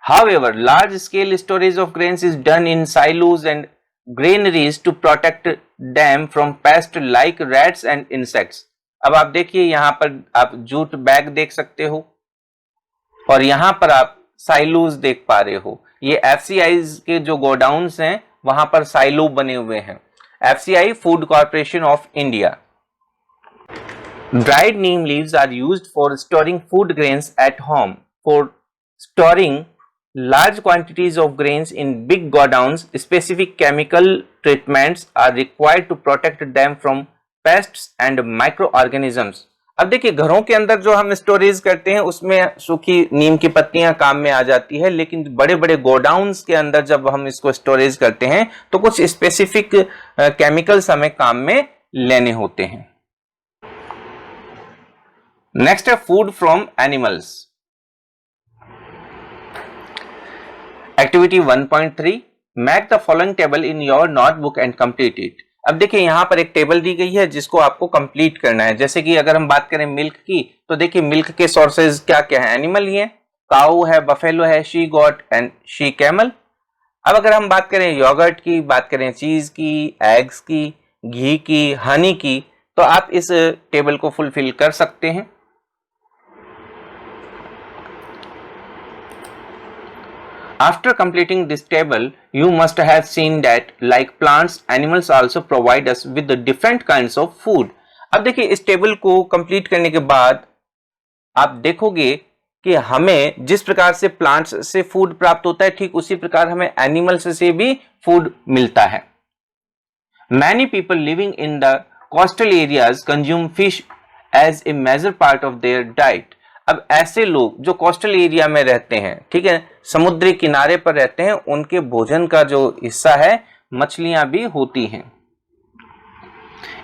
However, large scale storage of grains is done in silos and granaries to protect them from pests like rats and insects. अब आप देखिए यहाँ पर आप जूट बैग देख सकते हो और यहाँ पर आप साइलोज देख पा रहे हो। ये एफसीआई के जो गोडाउन्स हैं वहां पर साइलो बने हुए हैं। FCI food corporation of India. Dried neem leaves are used for storing food grains at home. For storing large quantities of grains in big godowns, specific chemical treatments are required to protect them from pests and microorganisms. अब देखिए घरों के अंदर जो हम storage करते हैं उसमें सूखी नीम की पत्तियां काम में आ जाती है, लेकिन बड़े बड़े गोडाउन्स के अंदर जब हम इसको स्टोरेज करते हैं तो कुछ स्पेसिफिक केमिकल्स हमें काम में लेने होते हैं। नेक्स्ट है food from animals. Activity 1.3 make the following table in your notebook and complete it. अब देखिए यहां पर एक टेबल दी गई है जिसको आपको कंप्लीट करना है। जैसे कि अगर हम बात करें मिल्क की तो देखिए मिल्क के सोर्सेज क्या क्या है, एनिमल ही है, काऊ है, बफेलो है, she got and she camel. अब अगर हम बात करें योगर्ट की, बात करें चीज की, एग्स की, घी की, हनी की, तो आप इस टेबल को फुलफिल कर सकते हैं। After completing this table, you must have seen that like plants, animals also provide us with the different kinds of food. अब देखिए इस टेबल को कंप्लीट करने के बाद आप देखोगे कि हमें जिस प्रकार से प्लांट्स से फूड प्राप्त होता है ठीक उसी प्रकार हमें एनिमल्स से भी फूड मिलता है। Many people living in the coastal areas consume fish as a major part of their diet. अब ऐसे लोग जो कोस्टल एरिया में रहते हैं, ठीक है, समुद्री किनारे पर रहते हैं, उनके भोजन का जो हिस्सा है मछलियां भी होती हैं।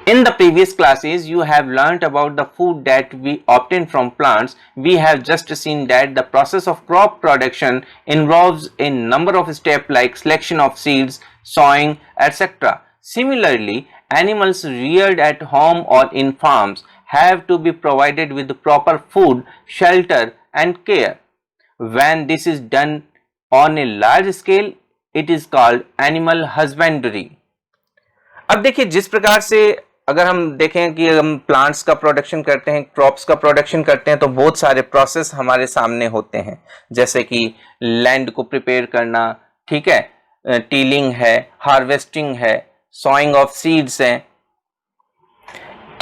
In the previous classes you have learnt about the food that we obtain from plants. We have just seen that the process of crop production involves a number of steps like selection of seeds, sowing, etc. Similarly, animals reared at home or in farms have to be provided with proper food, shelter and care. When this is done on a large scale, it is called animal husbandry. अब देखिए जिस प्रकार से अगर हम देखें कि हम प्लांट्स का प्रोडक्शन करते हैं, क्रॉप्स का प्रोडक्शन करते हैं, तो बहुत सारे प्रोसेस हमारे सामने होते हैं, जैसे कि लैंड को प्रिपेयर करना, ठीक है, टीलिंग है, हार्वेस्टिंग है, सॉइंग ऑफ सीड्स है।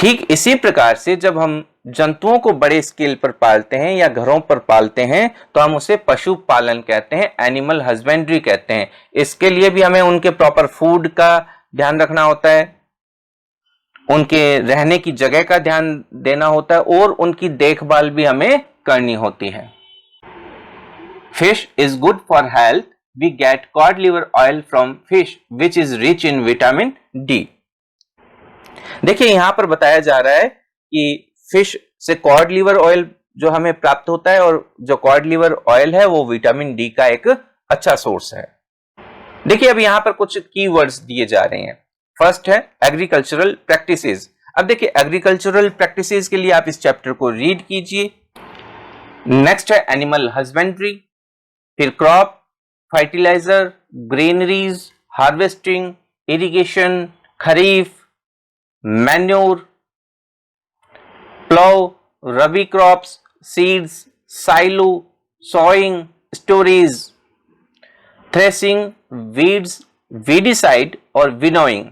ठीक इसी प्रकार से जब हम जंतुओं को बड़े स्केल पर पालते हैं या घरों पर पालते हैं तो हम उसे पशु पालन कहते हैं, एनिमल हस्बेंड्री कहते हैं। इसके लिए भी हमें उनके प्रॉपर फूड का ध्यान रखना होता है, उनके रहने की जगह का ध्यान देना होता है और उनकी देखभाल भी हमें करनी होती है। Fish is good for health. We get cod liver oil from fish which is rich in vitamin D. देखिए यहां पर बताया जा रहा है कि फिश से कॉड लिवर ऑयल जो हमें प्राप्त होता है और जो कॉड लिवर ऑयल है वो विटामिन डी का एक अच्छा सोर्स है। देखिए अब यहां पर कुछ कीवर्ड्स दिए जा रहे हैं। फर्स्ट है एग्रीकल्चरल प्रैक्टिसेस। अब देखिए एग्रीकल्चरल प्रैक्टिसेस के लिए आप इस चैप्टर को रीड कीजिए। नेक्स्ट है एनिमल हस्बेंड्री, फिर crop, fertilizer, granaries, harvesting, irrigation, kharif, manure, plough, rabi crops, seeds, silo, sowing, storage, threshing, weeds, weedicide और विनोइंग।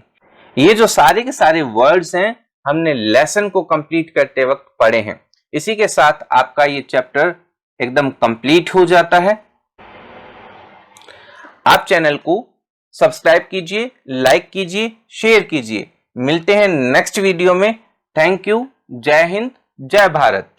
ये जो सारे के सारे वर्ड्स हैं हमने लेसन को कंप्लीट करते वक्त पढ़े हैं। इसी के साथ आपका ये चैप्टर एकदम कंप्लीट हो जाता है। आप चैनल को सब्सक्राइब कीजिए, लाइक कीजिए, शेयर कीजिए। मिलते हैं नेक्स्ट वीडियो में। Thank you. जय हिंद, जय भारत।